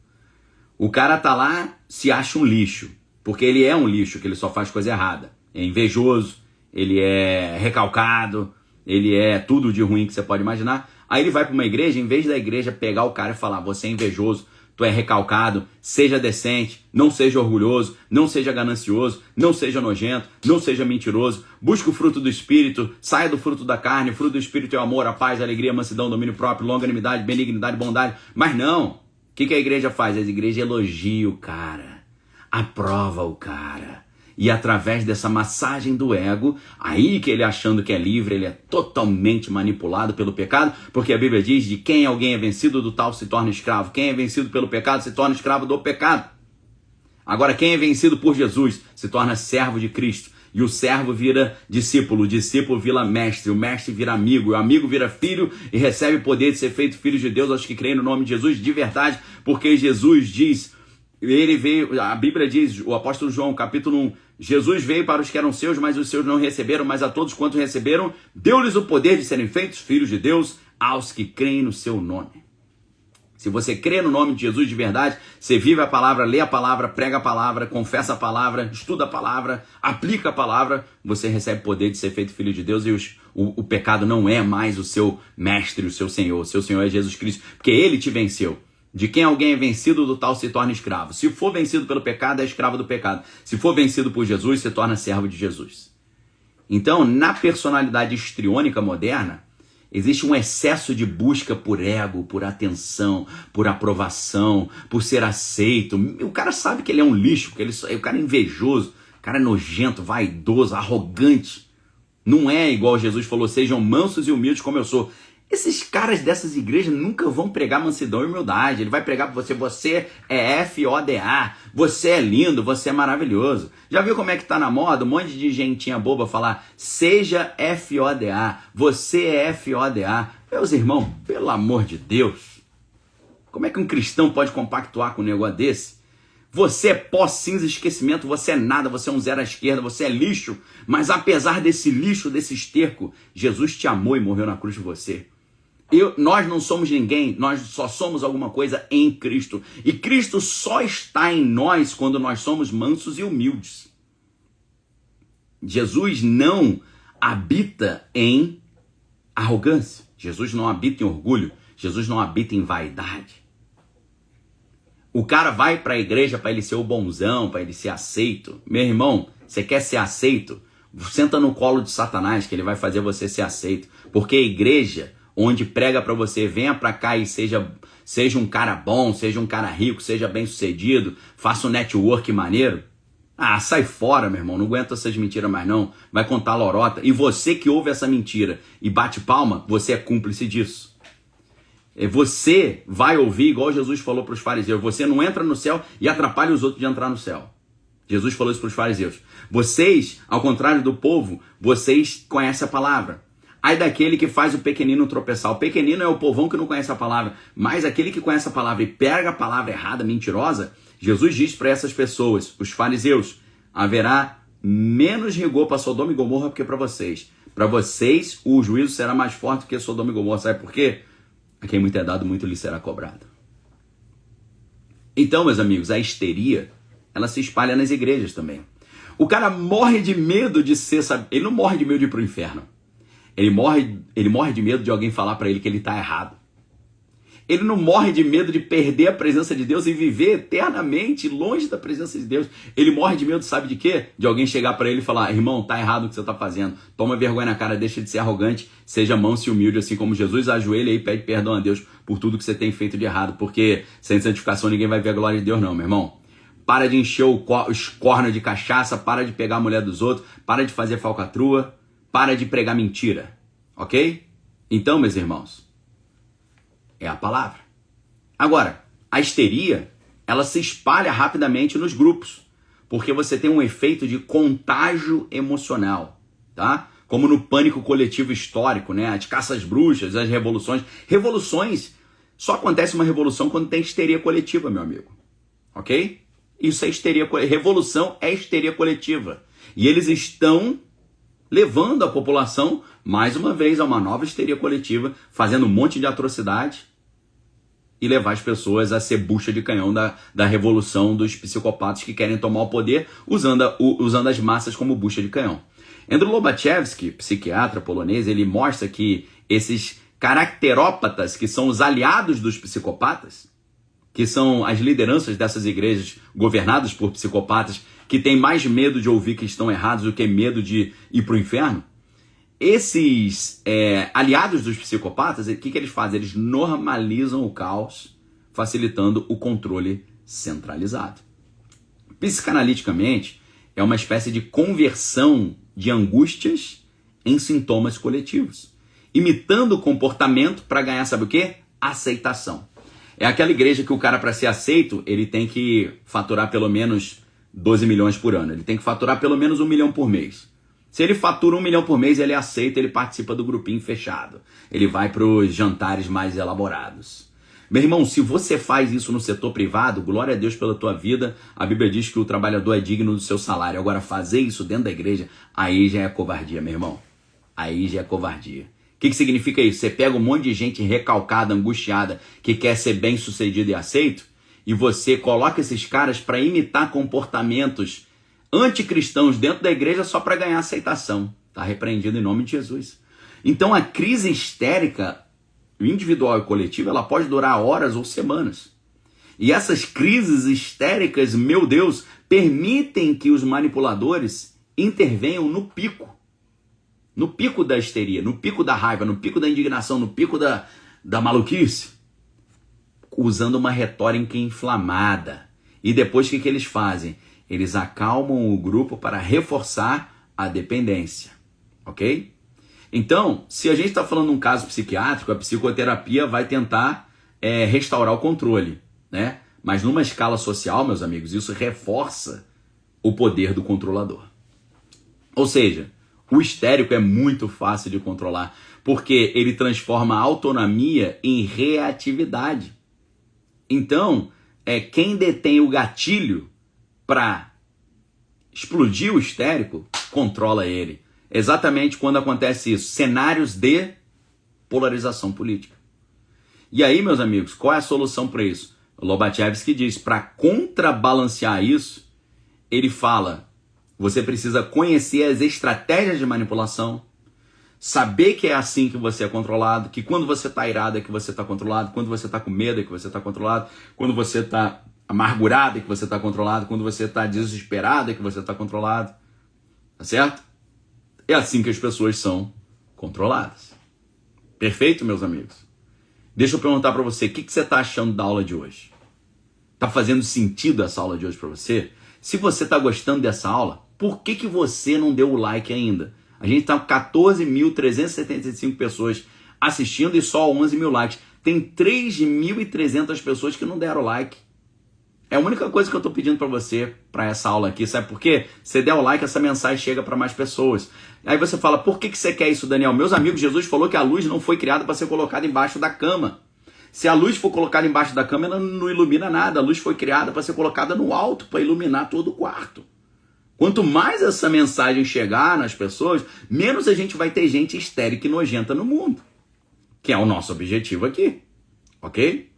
O cara tá lá, se acha um lixo, porque ele é um lixo, que ele só faz coisa errada. É invejoso, ele é recalcado, ele é tudo de ruim que você pode imaginar. Aí ele vai para uma igreja, em vez da igreja pegar o cara e falar, você é invejoso, tu é recalcado, seja decente, não seja orgulhoso, não seja ganancioso, não seja nojento, não seja mentiroso, busque o fruto do Espírito, saia do fruto da carne, o fruto do Espírito é o amor, a paz, a alegria, a mansidão, domínio próprio, longanimidade, benignidade, bondade. Mas não, o que a igreja faz? A igreja elogia o cara, aprova o cara. E através dessa massagem do ego, aí que ele achando que é livre, ele é totalmente manipulado pelo pecado, porque a Bíblia diz de quem alguém é vencido, do tal se torna escravo. Quem é vencido pelo pecado se torna escravo do pecado. Agora, quem é vencido por Jesus se torna servo de Cristo. E o servo vira discípulo, o discípulo vira mestre, o mestre vira amigo, o amigo vira filho e recebe o poder de ser feito filho de Deus aos que creem no nome de Jesus de verdade, porque Jesus diz... Ele veio, a Bíblia diz, o apóstolo João, capítulo 1, Jesus veio para os que eram seus, mas os seus não receberam, mas a todos quantos receberam, deu-lhes o poder de serem feitos filhos de Deus, aos que creem no seu nome. Se você crê no nome de Jesus de verdade, você vive a palavra, lê a palavra, prega a palavra, confessa a palavra, estuda a palavra, aplica a palavra, você recebe o poder de ser feito filho de Deus e o pecado não é mais o seu mestre, o seu Senhor é Jesus Cristo, porque ele te venceu. De quem alguém é vencido, do tal se torna escravo. Se for vencido pelo pecado, é escravo do pecado. Se for vencido por Jesus, se torna servo de Jesus. Então, na personalidade histriônica moderna, existe um excesso de busca por ego, por atenção, por aprovação, por ser aceito. O cara sabe que ele é um lixo, que o cara é invejoso, o cara é nojento, vaidoso, arrogante. Não é igual Jesus falou, sejam mansos e humildes como eu sou. Esses caras dessas igrejas nunca vão pregar mansidão e humildade. Ele vai pregar para você, você é FODA, você é lindo, você é maravilhoso. Já viu como é que tá na moda? Um monte de gentinha boba falar, seja FODA, você é FODA. Meus irmãos, pelo amor de Deus, como é que um cristão pode compactuar com um negócio desse? Você é pó, cinza, esquecimento, você é nada, você é um zero à esquerda, você é lixo. Mas apesar desse lixo, desse esterco, Jesus te amou e morreu na cruz por você. Nós não somos ninguém, nós só somos alguma coisa em Cristo. E Cristo só está em nós quando nós somos mansos e humildes. Jesus não habita em arrogância. Jesus não habita em orgulho. Jesus não habita em vaidade. O cara vai para a igreja para ele ser o bonzão, para ele ser aceito. Meu irmão, você quer ser aceito? Senta no colo de Satanás que ele vai fazer você ser aceito. Porque a igreja onde prega para você, venha para cá e seja um cara bom, seja um cara rico, seja bem sucedido, faça um network maneiro. Ah, sai fora, meu irmão, não aguento essas mentiras mais não, vai contar lorota. E você que ouve essa mentira e bate palma, você é cúmplice disso. Você vai ouvir, igual Jesus falou para os fariseus, você não entra no céu e atrapalha os outros de entrar no céu. Jesus falou isso para os fariseus. Vocês, ao contrário do povo, vocês conhecem a palavra. Ai daquele que faz o pequenino tropeçar. O pequenino é o povão que não conhece a palavra, mas aquele que conhece a palavra e pega a palavra errada, mentirosa, Jesus diz para essas pessoas, os fariseus, haverá menos rigor para Sodoma e Gomorra do que para vocês. Para vocês, o juízo será mais forte que Sodoma e Gomorra. Sabe por quê? A quem muito é dado, muito lhe será cobrado. Então, meus amigos, a histeria, ela se espalha nas igrejas também. O cara morre de medo de ser, sabe? Ele não morre de medo de ir para o inferno. Ele morre de medo de alguém falar para ele que ele está errado. Ele não morre de medo de perder a presença de Deus e viver eternamente longe da presença de Deus. Ele morre de medo, sabe de quê? De alguém chegar para ele e falar, irmão, tá errado o que você está fazendo. Toma vergonha na cara, deixa de ser arrogante, seja manso e humilde, assim como Jesus, ajoelha e pede perdão a Deus por tudo que você tem feito de errado, porque sem santificação ninguém vai ver a glória de Deus não, meu irmão. Para de encher os cornos de cachaça, para de pegar a mulher dos outros, para de fazer falcatrua, para de pregar mentira, ok? Então, meus irmãos, é a palavra. Agora, a histeria, ela se espalha rapidamente nos grupos, porque você tem um efeito de contágio emocional, tá? Como no pânico coletivo histórico, né? As caças bruxas, as revoluções. Revoluções, só acontece uma revolução quando tem histeria coletiva, meu amigo, ok? Isso é histeria, revolução é histeria coletiva. E eles estão levando a população, mais uma vez, a uma nova histeria coletiva, fazendo um monte de atrocidade e levar as pessoas a ser bucha de canhão da revolução dos psicopatas que querem tomar o poder, usando as massas como bucha de canhão. Andrew Lobachevsky, psiquiatra polonês, ele mostra que esses caracterópatas, que são os aliados dos psicopatas, que são as lideranças dessas igrejas governadas por psicopatas, que têm mais medo de ouvir que estão errados do que medo de ir para o inferno, esses aliados dos psicopatas, o que eles fazem? Eles normalizam o caos, facilitando o controle centralizado. Psicanaliticamente, é uma espécie de conversão de angústias em sintomas coletivos, imitando o comportamento para ganhar, sabe o quê? Aceitação. É aquela igreja que o cara, para ser aceito, ele tem que faturar pelo menos 12 milhões por ano. Ele tem que faturar pelo menos 1 milhão por mês. Se ele fatura 1 milhão por mês, ele é aceito, ele participa do grupinho fechado. Ele vai para os jantares mais elaborados. Meu irmão, se você faz isso no setor privado, glória a Deus pela tua vida, a Bíblia diz que o trabalhador é digno do seu salário. Agora, fazer isso dentro da igreja, aí já é covardia, meu irmão. Aí já é covardia. O que significa isso? Você pega um monte de gente recalcada, angustiada, que quer ser bem sucedido e aceito, e você coloca esses caras para imitar comportamentos anticristãos dentro da igreja só para ganhar aceitação. Está repreendido em nome de Jesus. Então a crise histérica individual e coletiva, ela pode durar horas ou semanas. E essas crises histéricas, meu Deus, permitem que os manipuladores intervenham no pico da histeria, no pico da raiva, no pico da indignação, no pico da maluquice, usando uma retórica inflamada. E depois o que eles fazem? Eles acalmam o grupo para reforçar a dependência, ok? Então, se a gente está falando de um caso psiquiátrico, a psicoterapia vai tentar restaurar o controle, né? Mas numa escala social, meus amigos, isso reforça o poder do controlador. Ou seja, o histérico é muito fácil de controlar, porque ele transforma a autonomia em reatividade. Então, quem detém o gatilho para explodir o histérico, controla ele. Exatamente quando acontece isso, cenários de polarização política. E aí, meus amigos, qual é a solução para isso? O Lobachevsky diz, para contrabalancear isso, ele fala, você precisa conhecer as estratégias de manipulação, saber que é assim que você é controlado, que quando você está irado é que você está controlado, quando você está com medo é que você está controlado, quando você está amargurado é que você está controlado, quando você está desesperado é que você está controlado. Tá certo? É assim que as pessoas são controladas. Perfeito, meus amigos? Deixa eu perguntar para você, o que você está achando da aula de hoje? Está fazendo sentido essa aula de hoje para você? Se você está gostando dessa aula, por que você não deu o like ainda? A gente está com 14.375 pessoas assistindo e só 11 mil likes. Tem 3.300 pessoas que não deram like. É a única coisa que eu estou pedindo para você, para essa aula aqui, sabe por quê? Se der o like, essa mensagem chega para mais pessoas. Aí você fala, por que você quer isso, Daniel? Meus amigos, Jesus falou que a luz não foi criada para ser colocada embaixo da cama. Se a luz for colocada embaixo da cama, ela não ilumina nada. A luz foi criada para ser colocada no alto, para iluminar todo o quarto. Quanto mais essa mensagem chegar nas pessoas, menos a gente vai ter gente histérica e nojenta no mundo. Que é o nosso objetivo aqui. Ok?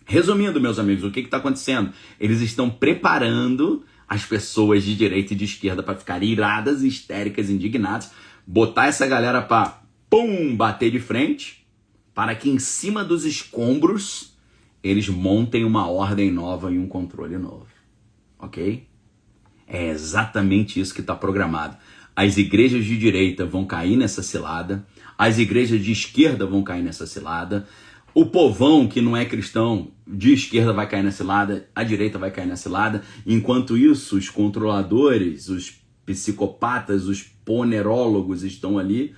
Resumindo, meus amigos, o que está acontecendo? Eles estão preparando as pessoas de direita e de esquerda para ficarem iradas, histéricas, indignadas, botar essa galera para bater de frente, para que em cima dos escombros eles montem uma ordem nova e um controle novo. Ok? É exatamente isso que está programado. As igrejas de direita vão cair nessa cilada, as igrejas de esquerda vão cair nessa cilada, o povão que não é cristão de esquerda vai cair na cilada, a direita vai cair na cilada. Enquanto isso, os controladores, os psicopatas, os ponerólogos estão ali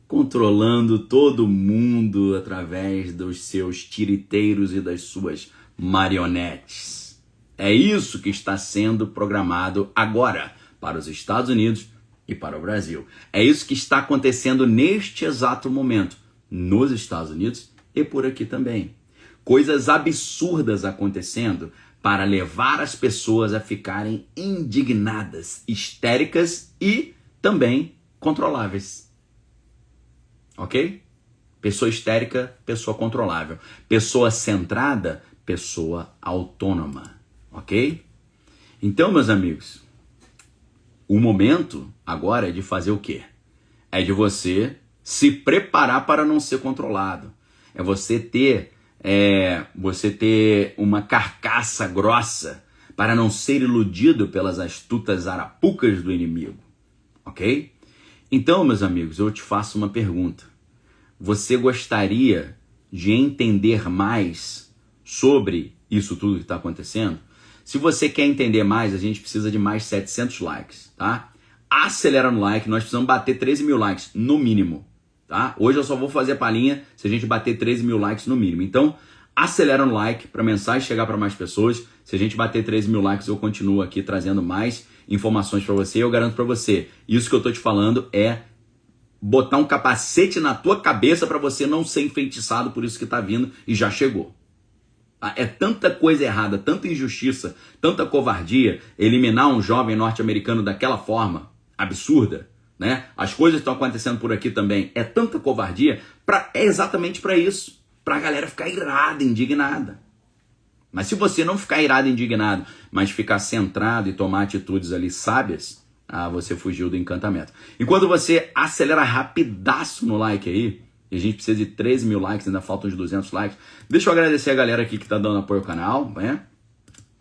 controlando todo mundo através dos seus tiriteiros e das suas marionetes. É isso que está sendo programado agora para os Estados Unidos e para o Brasil. É isso que está acontecendo neste exato momento nos Estados Unidos e por aqui também. Coisas absurdas acontecendo para levar as pessoas a ficarem indignadas, histéricas e também controláveis. Ok? Pessoa histérica, pessoa controlável. Pessoa centrada, pessoa autônoma. Ok? Então, meus amigos, o momento agora é de fazer o quê? É de você se preparar para não ser controlado. É você ter uma carcaça grossa para não ser iludido pelas astutas arapucas do inimigo. Ok? Então, meus amigos, eu te faço uma pergunta. Você gostaria de entender mais sobre isso tudo que está acontecendo? Se você quer entender mais, a gente precisa de mais 700 likes, tá? Acelera no like, nós precisamos bater 13 mil likes, no mínimo. Tá? Hoje eu só vou fazer a palhinha se a gente bater 13 mil likes no mínimo. Então, acelera no like para a mensagem chegar para mais pessoas. Se a gente bater 13 mil likes, eu continuo aqui trazendo mais informações para você. Eu garanto para você, isso que eu estou te falando é botar um capacete na tua cabeça para você não ser enfeitiçado por isso que está vindo e já chegou. É tanta coisa errada, tanta injustiça, tanta covardia eliminar um jovem norte-americano daquela forma absurda, né? As coisas estão acontecendo por aqui também. É tanta covardia, é exatamente para isso, para a galera ficar irada, indignada. Mas se você não ficar irado, indignado, mas ficar centrado e tomar atitudes ali sábias, você fugiu do encantamento. Enquanto você acelera rapidaço no like aí, e a gente precisa de 13 mil likes, ainda faltam uns 200 likes. Deixa eu agradecer a galera aqui que está dando apoio ao canal, né?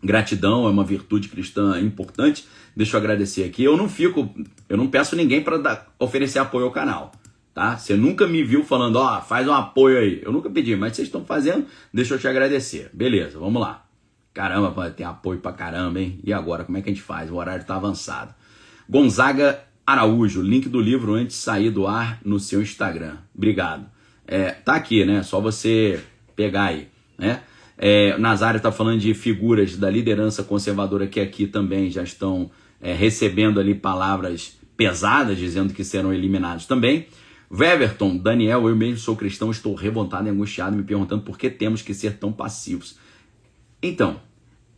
Gratidão é uma virtude cristã importante. Deixa eu agradecer aqui. Eu não peço ninguém para oferecer apoio ao canal, tá? Você nunca me viu falando, faz um apoio aí. Eu nunca pedi, mas vocês estão fazendo, deixa eu te agradecer. Beleza, vamos lá. Caramba, tem apoio pra caramba, hein? E agora, como é que a gente faz? O horário tá avançado. Gonzaga Araújo, link do livro antes de sair do ar no seu Instagram. Obrigado. Tá aqui, né? Só você pegar aí, né? Nazário tá falando de figuras da liderança conservadora que aqui também já estão recebendo ali palavras pesadas, dizendo que serão eliminados também. Weverton, Daniel, eu mesmo sou cristão, estou revoltado e angustiado, me perguntando por que temos que ser tão passivos. Então,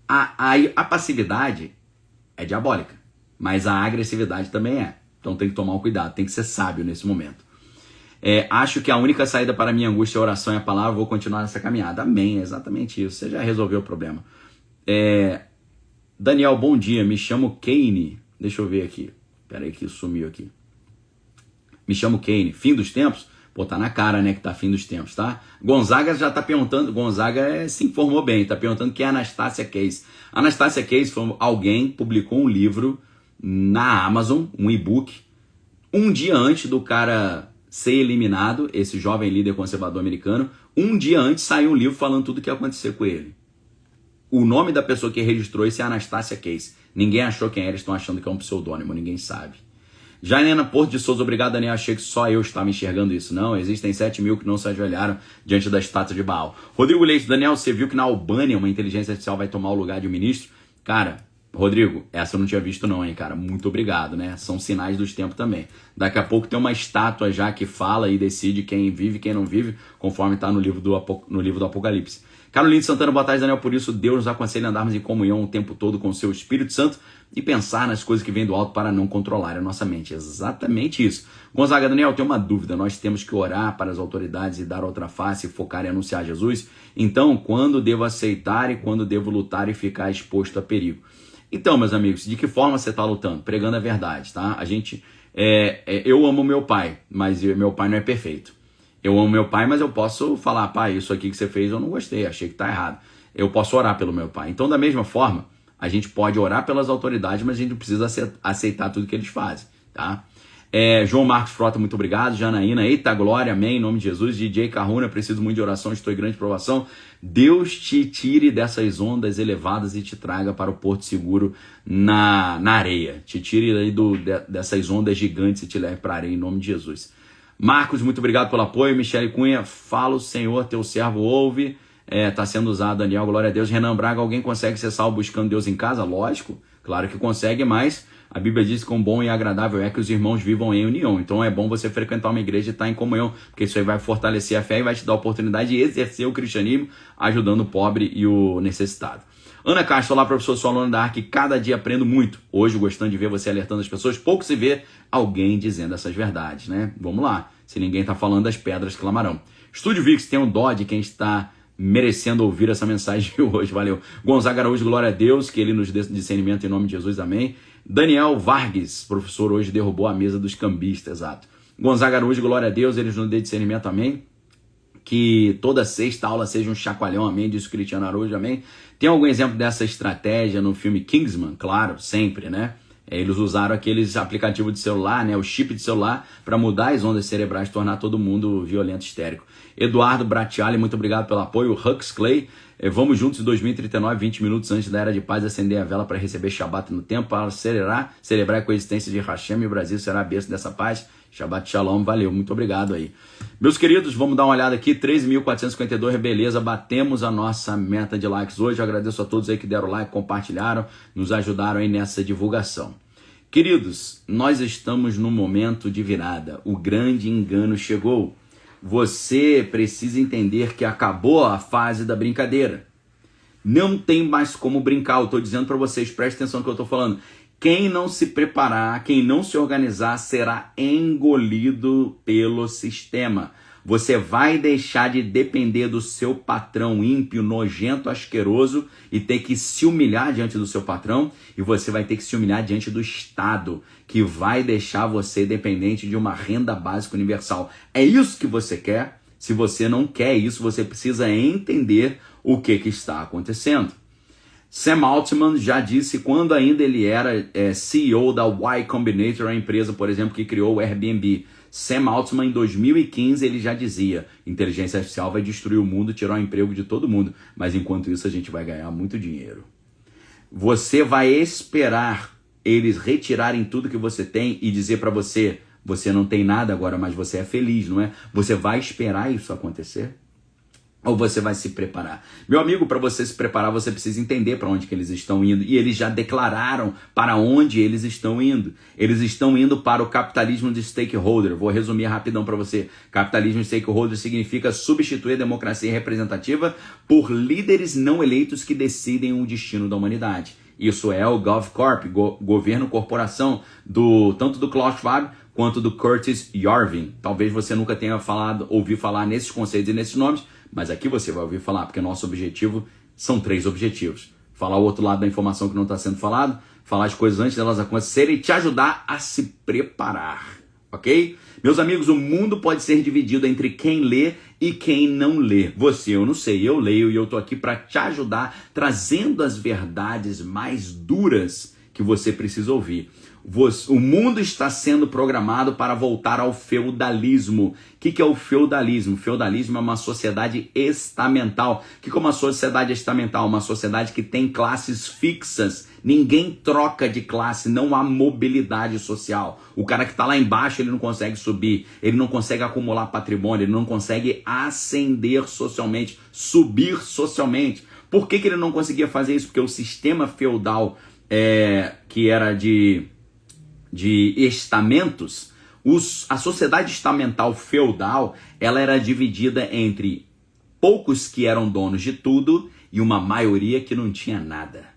a passividade é diabólica, mas a agressividade também é. Então tem que tomar um cuidado, tem que ser sábio nesse momento. Acho que a única saída para a minha angústia é a oração e a palavra, vou continuar nessa caminhada. Amém, é exatamente isso, você já resolveu o problema. Daniel, bom dia, me chamo Kane, deixa eu ver aqui, peraí que sumiu aqui. Me chamo Kane, fim dos tempos? Pô, tá na cara, né, que tá fim dos tempos, tá? Gonzaga já tá perguntando, Gonzaga se informou bem, tá perguntando quem é Anastasia Case. Anastasia Case foi alguém que publicou um livro na Amazon, um e-book, um dia antes do cara ser eliminado, esse jovem líder conservador americano, um dia antes saiu um livro falando tudo o que ia acontecer com ele. O nome da pessoa que registrou isso é Anastasia Case. Ninguém achou quem era, estão achando que é um pseudônimo, ninguém sabe. Janena Porto de Souza, obrigado, Daniel. Achei que só eu estava enxergando isso. Não, existem 7 mil que não se ajoelharam diante da estátua de Baal. Rodrigo Leite, Daniel, você viu que na Albânia uma inteligência artificial vai tomar o lugar de um ministro? Cara, Rodrigo, essa eu não tinha visto não, hein, cara. Muito obrigado, né? São sinais dos tempos também. Daqui a pouco tem uma estátua já que fala e decide quem vive e quem não vive, conforme está no livro do Apocalipse. Carolina Santana, boa tarde, Daniel. Por isso, Deus nos aconselha a andarmos em comunhão o tempo todo com o seu Espírito Santo e pensar nas coisas que vêm do alto para não controlar a nossa mente. Exatamente isso. Gonzaga, Daniel, tem uma dúvida. Nós temos que orar para as autoridades e dar outra face e focar em anunciar Jesus? Então, quando devo aceitar e quando devo lutar e ficar exposto a perigo? Então, meus amigos, de que forma você está lutando? Pregando a verdade, tá? Eu amo meu pai, mas meu pai não é perfeito. Eu amo meu pai, mas eu posso falar, pai, isso aqui que você fez eu não gostei, achei que está errado. Eu posso orar pelo meu pai. Então, da mesma forma, a gente pode orar pelas autoridades, mas a gente não precisa aceitar tudo que eles fazem, tá? João Marcos Frota, muito obrigado. Janaína, eita glória, amém, em nome de Jesus. DJ Carruna, preciso muito de oração, estou em grande provação. Deus te tire dessas ondas elevadas e te traga para o porto seguro na areia. Te tire aí dessas ondas gigantes e te leve para a areia, em nome de Jesus. Marcos, muito obrigado pelo apoio. Michele Cunha, fala o Senhor, teu servo ouve. Tá sendo usado, Daniel, glória a Deus. Renan Braga, alguém consegue ser salvo buscando Deus em casa? Lógico, claro que consegue, mas a Bíblia diz que quão bom e agradável é que os irmãos vivam em união. Então é bom você frequentar uma igreja e estar em comunhão, porque isso aí vai fortalecer a fé e vai te dar a oportunidade de exercer o cristianismo, ajudando o pobre e o necessitado. Ana Castro, olá, professor, sou aluna da ARC, cada dia aprendo muito. Hoje, gostando de ver você alertando as pessoas, pouco se vê alguém dizendo essas verdades, né? Vamos lá, se ninguém está falando, as pedras clamarão. Estúdio VIX, tem um dó de quem está merecendo ouvir essa mensagem hoje, valeu. Gonzaga Araújo, glória a Deus, que ele nos dê discernimento em nome de Jesus, amém. Daniel Vargas, professor, hoje derrubou a mesa dos cambistas, exato. Gonzaga Araújo, glória a Deus, ele nos dê discernimento, amém. Que toda sexta aula seja um chacoalhão, amém, disse o Cristiano Araújo, amém. Tem algum exemplo dessa estratégia no filme Kingsman? Claro, sempre, né? Eles usaram aqueles aplicativos de celular, né, o chip de celular, para mudar as ondas cerebrais, tornar todo mundo violento, histérico. Eduardo Bratiali, muito obrigado pelo apoio. Huxley, vamos juntos em 2039, 20 minutos antes da Era de Paz, acender a vela para receber Shabat no tempo, para celebrar a coexistência de Hashem e o Brasil será a bênção dessa paz. Shabbat Shalom, valeu, muito obrigado aí. Meus queridos, vamos dar uma olhada aqui, 13.452, beleza, batemos a nossa meta de likes hoje. Eu agradeço a todos aí que deram like, compartilharam, nos ajudaram aí nessa divulgação. Queridos, nós estamos num momento de virada, o grande engano chegou. Você precisa entender que acabou a fase da brincadeira. Não tem mais como brincar. Eu estou dizendo para vocês, prestem atenção no que eu estou falando. Quem não se preparar, quem não se organizar, será engolido pelo sistema. Você vai deixar de depender do seu patrão ímpio, nojento, asqueroso e ter que se humilhar diante do seu patrão, e você vai ter que se humilhar diante do Estado, que vai deixar você dependente de uma renda básica universal. É isso que você quer? Se você não quer isso, você precisa entender o que está acontecendo. Sam Altman já disse quando ainda ele era CEO da Y Combinator, a empresa, por exemplo, que criou o Airbnb. Sam Altman, em 2015, ele já dizia: inteligência artificial vai destruir o mundo, tirar o emprego de todo mundo, mas enquanto isso a gente vai ganhar muito dinheiro. Você vai esperar eles retirarem tudo que você tem e dizer para você: você não tem nada agora, mas você é feliz, não é? Você vai esperar isso acontecer? Ou você vai se preparar? Meu amigo, para você se preparar, você precisa entender para onde que eles estão indo. E eles já declararam para onde eles estão indo. Eles estão indo para o capitalismo de stakeholder. Vou resumir rapidão para você. Capitalismo de stakeholder significa substituir a democracia representativa por líderes não eleitos que decidem o destino da humanidade. Isso é o GovCorp, governo corporação, tanto do Klaus Schwab quanto do Curtis Yarvin. Talvez você nunca tenha ouvido falar nesses conceitos e nesses nomes, mas aqui você vai ouvir falar, porque nosso objetivo são 3 objetivos. Falar o outro lado da informação que não está sendo falado, falar as coisas antes delas acontecerem e te ajudar a se preparar, ok? Meus amigos, o mundo pode ser dividido entre quem lê e quem não lê. Você, eu não sei, eu leio e eu tô aqui para te ajudar, trazendo as verdades mais duras que você precisa ouvir. O mundo está sendo programado para voltar ao feudalismo. O que é o feudalismo? O feudalismo é uma sociedade estamental. O que é uma sociedade estamental? Uma sociedade que tem classes fixas. Ninguém troca de classe, não há mobilidade social. O cara que está lá embaixo, ele não consegue subir, ele não consegue acumular patrimônio, ele não consegue ascender socialmente, subir socialmente. Por que ele não conseguia fazer isso? Porque o sistema feudal, que era de estamentos, a sociedade estamental feudal, ela era dividida entre poucos que eram donos de tudo e uma maioria que não tinha nada.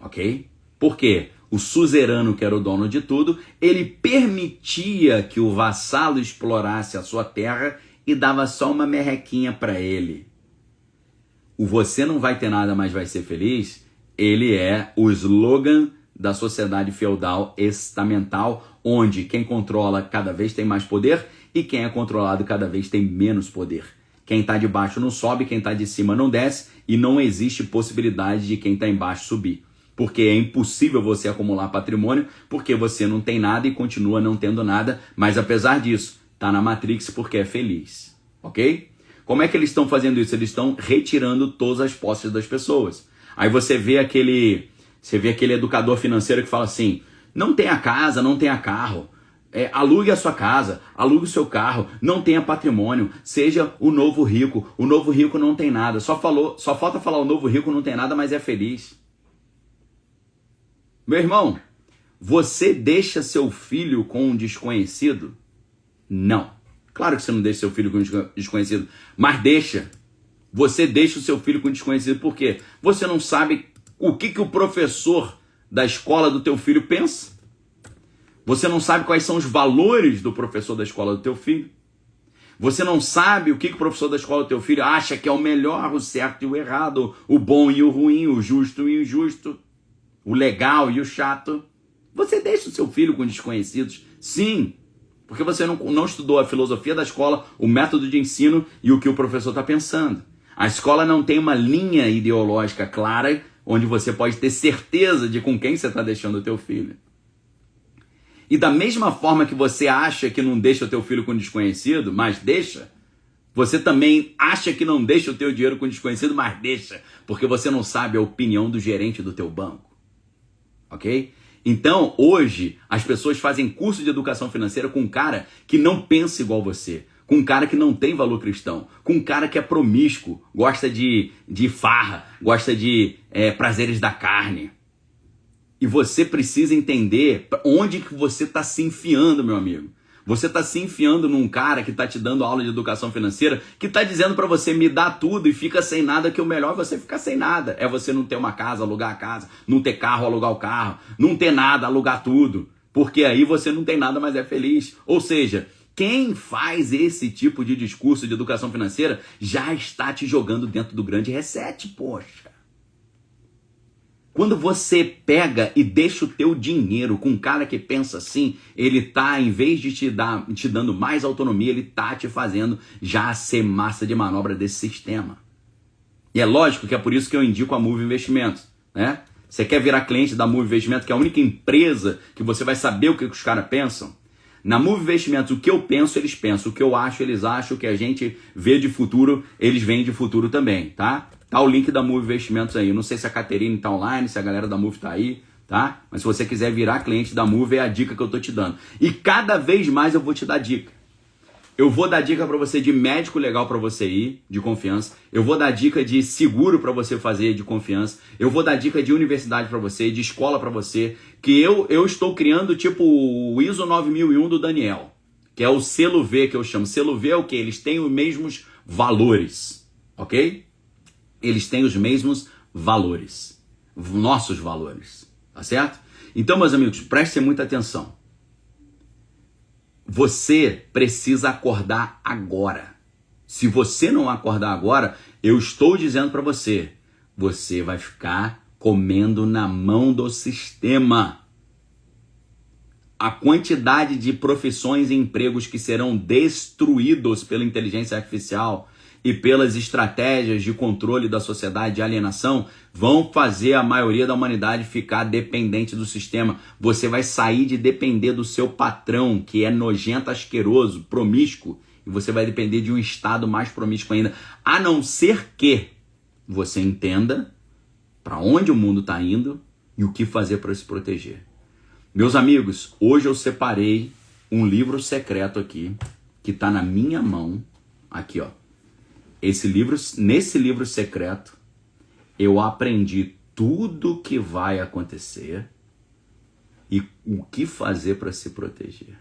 Ok? Por quê? O suzerano, que era o dono de tudo, ele permitia que o vassalo explorasse a sua terra e dava só uma merrequinha para ele. O "você não vai ter nada, mas vai ser feliz", ele é o slogan da sociedade feudal estamental, onde quem controla cada vez tem mais poder e quem é controlado cada vez tem menos poder. Quem está de baixo não sobe, quem está de cima não desce, e não existe possibilidade de quem está embaixo subir. Porque é impossível você acumular patrimônio, porque você não tem nada e continua não tendo nada, mas apesar disso, está na Matrix porque é feliz. Ok? Como é que eles estão fazendo isso? Eles estão retirando todas as posses das pessoas. Aí você vê aquele educador financeiro que fala assim: não tenha casa, não tenha carro, alugue a sua casa, alugue o seu carro, não tenha patrimônio, seja o novo rico. O novo rico não tem nada, só falta falar o novo rico não tem nada, mas é feliz. Meu irmão, você deixa seu filho com um desconhecido? Não. Claro que você não deixa seu filho com um desconhecido, mas deixa. Você deixa o seu filho com um desconhecido por quê? Você não sabe o que o professor da escola do teu filho pensa. Você não sabe quais são os valores do professor da escola do teu filho. Você não sabe o que o professor da escola do teu filho acha que é o melhor, o certo e o errado, o bom e o ruim, o justo e o injusto, o legal e o chato. Você deixa o seu filho com desconhecidos? Sim, porque você não estudou a filosofia da escola, o método de ensino e o que o professor está pensando. A escola não tem uma linha ideológica clara onde você pode ter certeza de com quem você está deixando o teu filho. E da mesma forma que você acha que não deixa o teu filho com desconhecido, mas deixa, você também acha que não deixa o teu dinheiro com desconhecido, mas deixa, porque você não sabe a opinião do gerente do teu banco. Ok? Então, hoje, as pessoas fazem curso de educação financeira com um cara que não pensa igual você, com um cara que não tem valor cristão, com um cara que é promíscuo, gosta de farra, gosta de prazeres da carne. E você precisa entender onde que você está se enfiando, meu amigo. Você está se enfiando num cara que está te dando aula de educação financeira, que está dizendo para você me dar tudo e fica sem nada, que o melhor é você ficar sem nada. É você não ter uma casa, alugar a casa, não ter carro, alugar o carro, não ter nada, alugar tudo. Porque aí você não tem nada, mas é feliz. Ou seja, quem faz esse tipo de discurso de educação financeira já está te jogando dentro do grande reset, poxa. Quando você pega e deixa o teu dinheiro com um cara que pensa assim, ele tá, em vez de te dando mais autonomia, ele tá te fazendo já ser massa de manobra desse sistema. E é lógico que é por isso que eu indico a Move Investimentos, né? Você quer virar cliente da Move Investimentos, que é a única empresa que você vai saber o que os caras pensam? Na Move Investimentos, o que eu penso, eles pensam. O que eu acho, eles acham. O que a gente vê de futuro, eles veem de futuro também, tá? Tá o link da Move Investimentos aí. Eu não sei se a Caterine tá online, se a galera da Move tá aí, tá? Mas se você quiser virar cliente da Move, é a dica que eu tô te dando. E cada vez mais eu vou te dar dica. Eu vou dar dica para você de médico legal para você ir, de confiança. Eu vou dar dica de seguro para você fazer, de confiança. Eu vou dar dica de universidade para você, de escola para você. Que eu estou criando tipo o ISO 9001 do Daniel. Que é o selo V que eu chamo. Selo V é o quê? Eles têm os mesmos valores, ok? Eles têm os mesmos valores. Nossos valores, tá certo? Então, meus amigos, prestem muita atenção. Você precisa acordar agora. Se você não acordar agora, eu estou dizendo para você, você vai ficar comendo na mão do sistema. A quantidade de profissões e empregos que serão destruídos pela inteligência artificial e pelas estratégias de controle da sociedade, de alienação, vão fazer a maioria da humanidade ficar dependente do sistema. Você vai sair de depender do seu patrão, que é nojento, asqueroso, promíscuo, e você vai depender de um estado mais promíscuo ainda, a não ser que você entenda para onde o mundo está indo e o que fazer para se proteger. Meus amigos, hoje eu separei um livro secreto aqui, que está na minha mão, aqui ó. Nesse livro secreto, eu aprendi tudo o que vai acontecer e o que fazer para se proteger.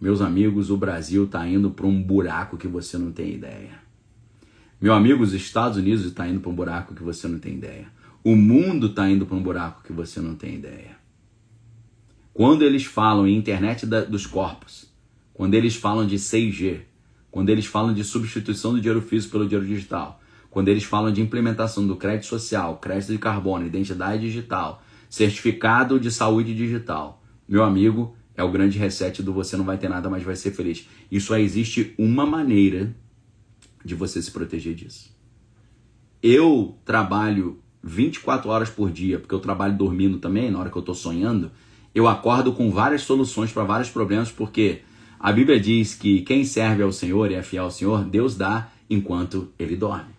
Meus amigos, o Brasil está indo para um buraco que você não tem ideia. Meu amigo, os Estados Unidos está indo para um buraco que você não tem ideia. O mundo está indo para um buraco que você não tem ideia. Quando eles falam em internet dos corpos, quando eles falam de 6G, quando eles falam de substituição do dinheiro físico pelo dinheiro digital, quando eles falam de implementação do crédito social, crédito de carbono, identidade digital, certificado de saúde digital, meu amigo, é o grande reset do você não vai ter nada, mas vai ser feliz. E só existe uma maneira de você se proteger disso. Eu trabalho 24 horas por dia, porque eu trabalho dormindo também, na hora que eu estou sonhando, eu acordo com várias soluções para vários problemas, porque a Bíblia diz que quem serve ao Senhor e é fiel ao Senhor, Deus dá enquanto ele dorme.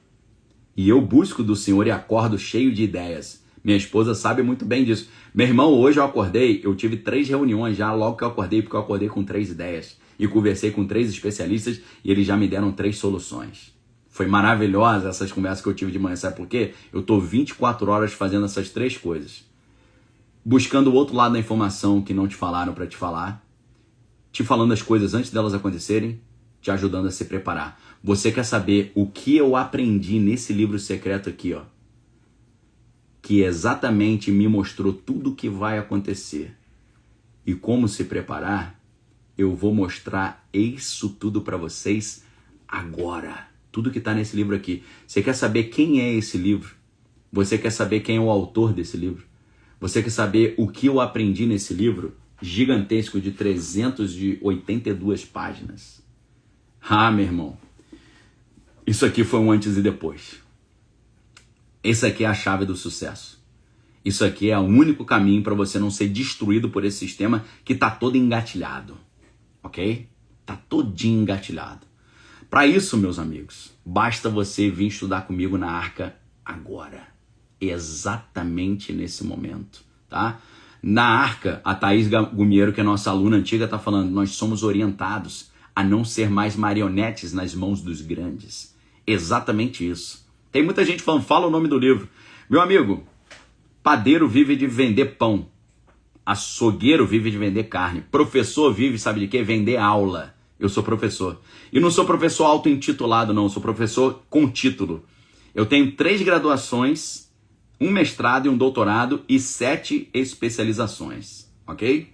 E eu busco do Senhor e acordo cheio de ideias. Minha esposa sabe muito bem disso. Meu irmão, hoje eu acordei, eu tive 3 reuniões já logo que eu acordei, porque eu acordei com 3 ideias. E conversei com 3 especialistas e eles já me deram 3 soluções. Foi maravilhosa essas conversas que eu tive de manhã, sabe por quê? Eu estou 24 horas fazendo essas 3 coisas. Buscando o outro lado da informação que não te falaram para te falar. Te falando as coisas antes delas acontecerem, te ajudando a se preparar. Você quer saber o que eu aprendi nesse livro secreto aqui, ó? Que exatamente me mostrou tudo o que vai acontecer e como se preparar? Eu vou mostrar isso tudo para vocês agora. Tudo que está nesse livro aqui. Você quer saber quem é esse livro? Você quer saber quem é o autor desse livro? Você quer saber o que eu aprendi nesse livro? Gigantesco de 382 páginas. Ah, meu irmão. Isso aqui foi um antes e depois. Esse aqui é a chave do sucesso. Isso aqui é o único caminho para você não ser destruído por esse sistema que está todo engatilhado. Ok? Está todinho engatilhado. Para isso, meus amigos, basta você vir estudar comigo na Arca agora. Exatamente nesse momento, tá? Na Arca, a Thaís Gumiero, que é nossa aluna antiga, está falando, nós somos orientados a não ser mais marionetes nas mãos dos grandes. Exatamente isso. Tem muita gente falando, fala o nome do livro. Meu amigo, padeiro vive de vender pão. Açougueiro vive de vender carne. Professor vive, sabe de quê? Vender aula. Eu sou professor. E não sou professor auto-intitulado, não. Eu sou professor com título. Eu tenho 3 graduações, 1 mestrado e 1 doutorado e 7 especializações. Ok?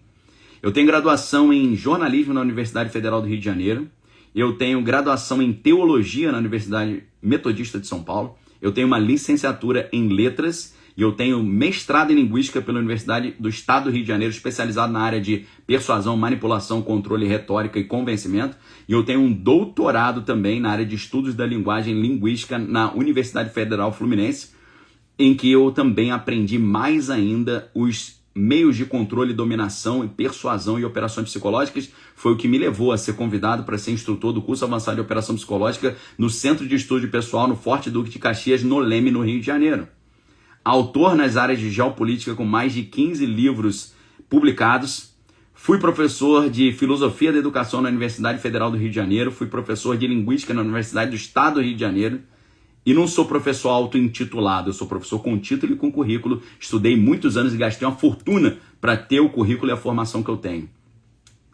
Eu tenho graduação em jornalismo na Universidade Federal do Rio de Janeiro. Eu tenho graduação em teologia na Universidade Metodista de São Paulo. Eu tenho uma licenciatura em letras e eu tenho mestrado em linguística pela Universidade do Estado do Rio de Janeiro, especializado na área de persuasão, manipulação, controle, retórica e convencimento. E eu tenho um doutorado também na área de estudos da linguagem linguística na Universidade Federal Fluminense, em que eu também aprendi mais ainda os meios de controle, dominação, persuasão e operações psicológicas. Foi o que me levou a ser convidado para ser instrutor do curso avançado de operação psicológica no Centro de Estudo Pessoal no Forte Duque de Caxias, no Leme, no Rio de Janeiro. Autor nas áreas de geopolítica com mais de 15 livros publicados. Fui professor de filosofia da educação na Universidade Federal do Rio de Janeiro. Fui professor de linguística na Universidade do Estado do Rio de Janeiro. E não sou professor auto-intitulado, eu sou professor com título e com currículo. Estudei muitos anos e gastei uma fortuna para ter o currículo e a formação que eu tenho.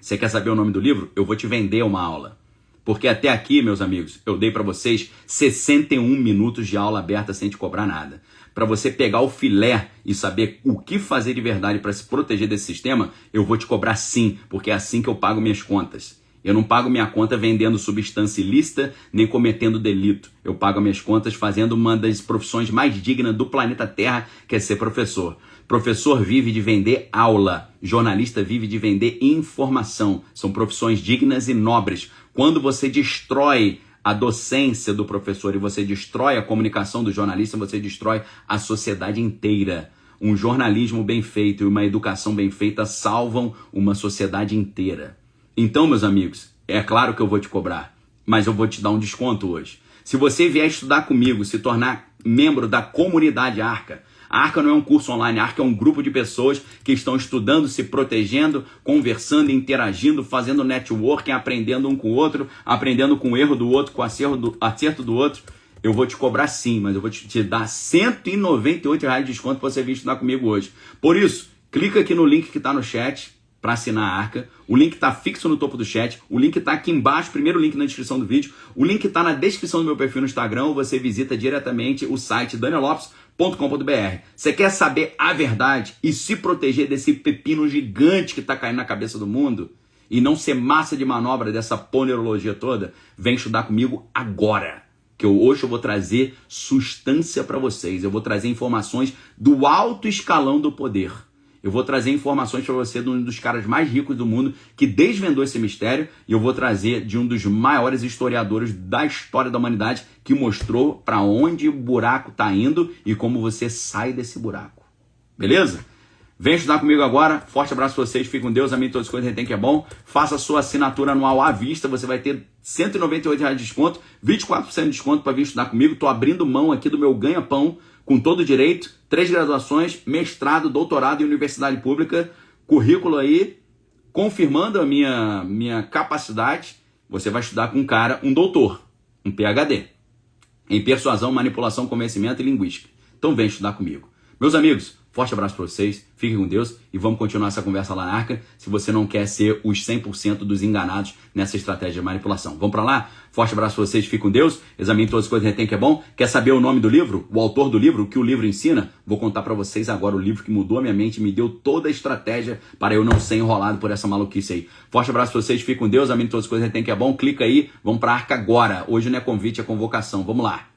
Você quer saber o nome do livro? Eu vou te vender uma aula. Porque até aqui, meus amigos, eu dei para vocês 61 minutos de aula aberta sem te cobrar nada. Para você pegar o filé e saber o que fazer de verdade para se proteger desse sistema, eu vou te cobrar sim, porque é assim que eu pago minhas contas. Eu não pago minha conta vendendo substância ilícita, nem cometendo delito. Eu pago minhas contas fazendo uma das profissões mais dignas do planeta Terra, que é ser professor. Professor vive de vender aula. Jornalista vive de vender informação. São profissões dignas e nobres. Quando você destrói a docência do professor e você destrói a comunicação do jornalista, você destrói a sociedade inteira. Um jornalismo bem feito e uma educação bem feita salvam uma sociedade inteira. Então, meus amigos, é claro que eu vou te cobrar, mas eu vou te dar um desconto hoje. Se você vier estudar comigo, se tornar membro da comunidade Arca, a Arca não é um curso online, a Arca é um grupo de pessoas que estão estudando, se protegendo, conversando, interagindo, fazendo networking, aprendendo um com o outro, aprendendo com o erro do outro, com o acerto do outro. Eu vou te cobrar sim, mas eu vou te dar R$ 198 de desconto para você vir estudar comigo hoje. Por isso, clica aqui no link que está no chat para assinar a Arca. O link está fixo no topo do chat. O link está aqui embaixo, primeiro link na descrição do vídeo. O link está na descrição do meu perfil no Instagram. Ou você visita diretamente o site daniellopes.com.br. Você quer saber a verdade e se proteger desse pepino gigante que está caindo na cabeça do mundo? E não ser massa de manobra dessa ponerologia toda? Vem estudar comigo agora. Que hoje eu vou trazer substância para vocês. Eu vou trazer informações do alto escalão do poder. Eu vou trazer informações para você de um dos caras mais ricos do mundo que desvendou esse mistério, e eu vou trazer de um dos maiores historiadores da história da humanidade que mostrou para onde o buraco está indo e como você sai desse buraco. Beleza? Vem estudar comigo agora. Forte abraço para vocês. Fique com Deus. Amém. Todas as coisas tem que é bom. Faça a sua assinatura anual à vista. Você vai ter R$ 198 de desconto, 24% de desconto para vir estudar comigo. Estou abrindo mão aqui do meu ganha-pão com todo direito. 3 graduações, mestrado, doutorado em universidade pública. Currículo aí, confirmando a minha capacidade. Você vai estudar com um cara, um doutor, um PhD, em persuasão, manipulação, convencimento e linguística. Então vem estudar comigo. Meus amigos, forte abraço para vocês, fiquem com Deus e vamos continuar essa conversa lá na Arca, se você não quer ser os 100% dos enganados nessa estratégia de manipulação. Vamos para lá? Forte abraço para vocês, fiquem com Deus, examine todas as coisas que tem que é bom. Quer saber o nome do livro, o autor do livro, o que o livro ensina? Vou contar para vocês agora o livro que mudou a minha mente, me deu toda a estratégia para eu não ser enrolado por essa maluquice aí. Forte abraço para vocês, fiquem com Deus, examine todas as coisas que tem que é bom. Clica aí, vamos para a Arca agora. Hoje não é convite, é convocação. Vamos lá.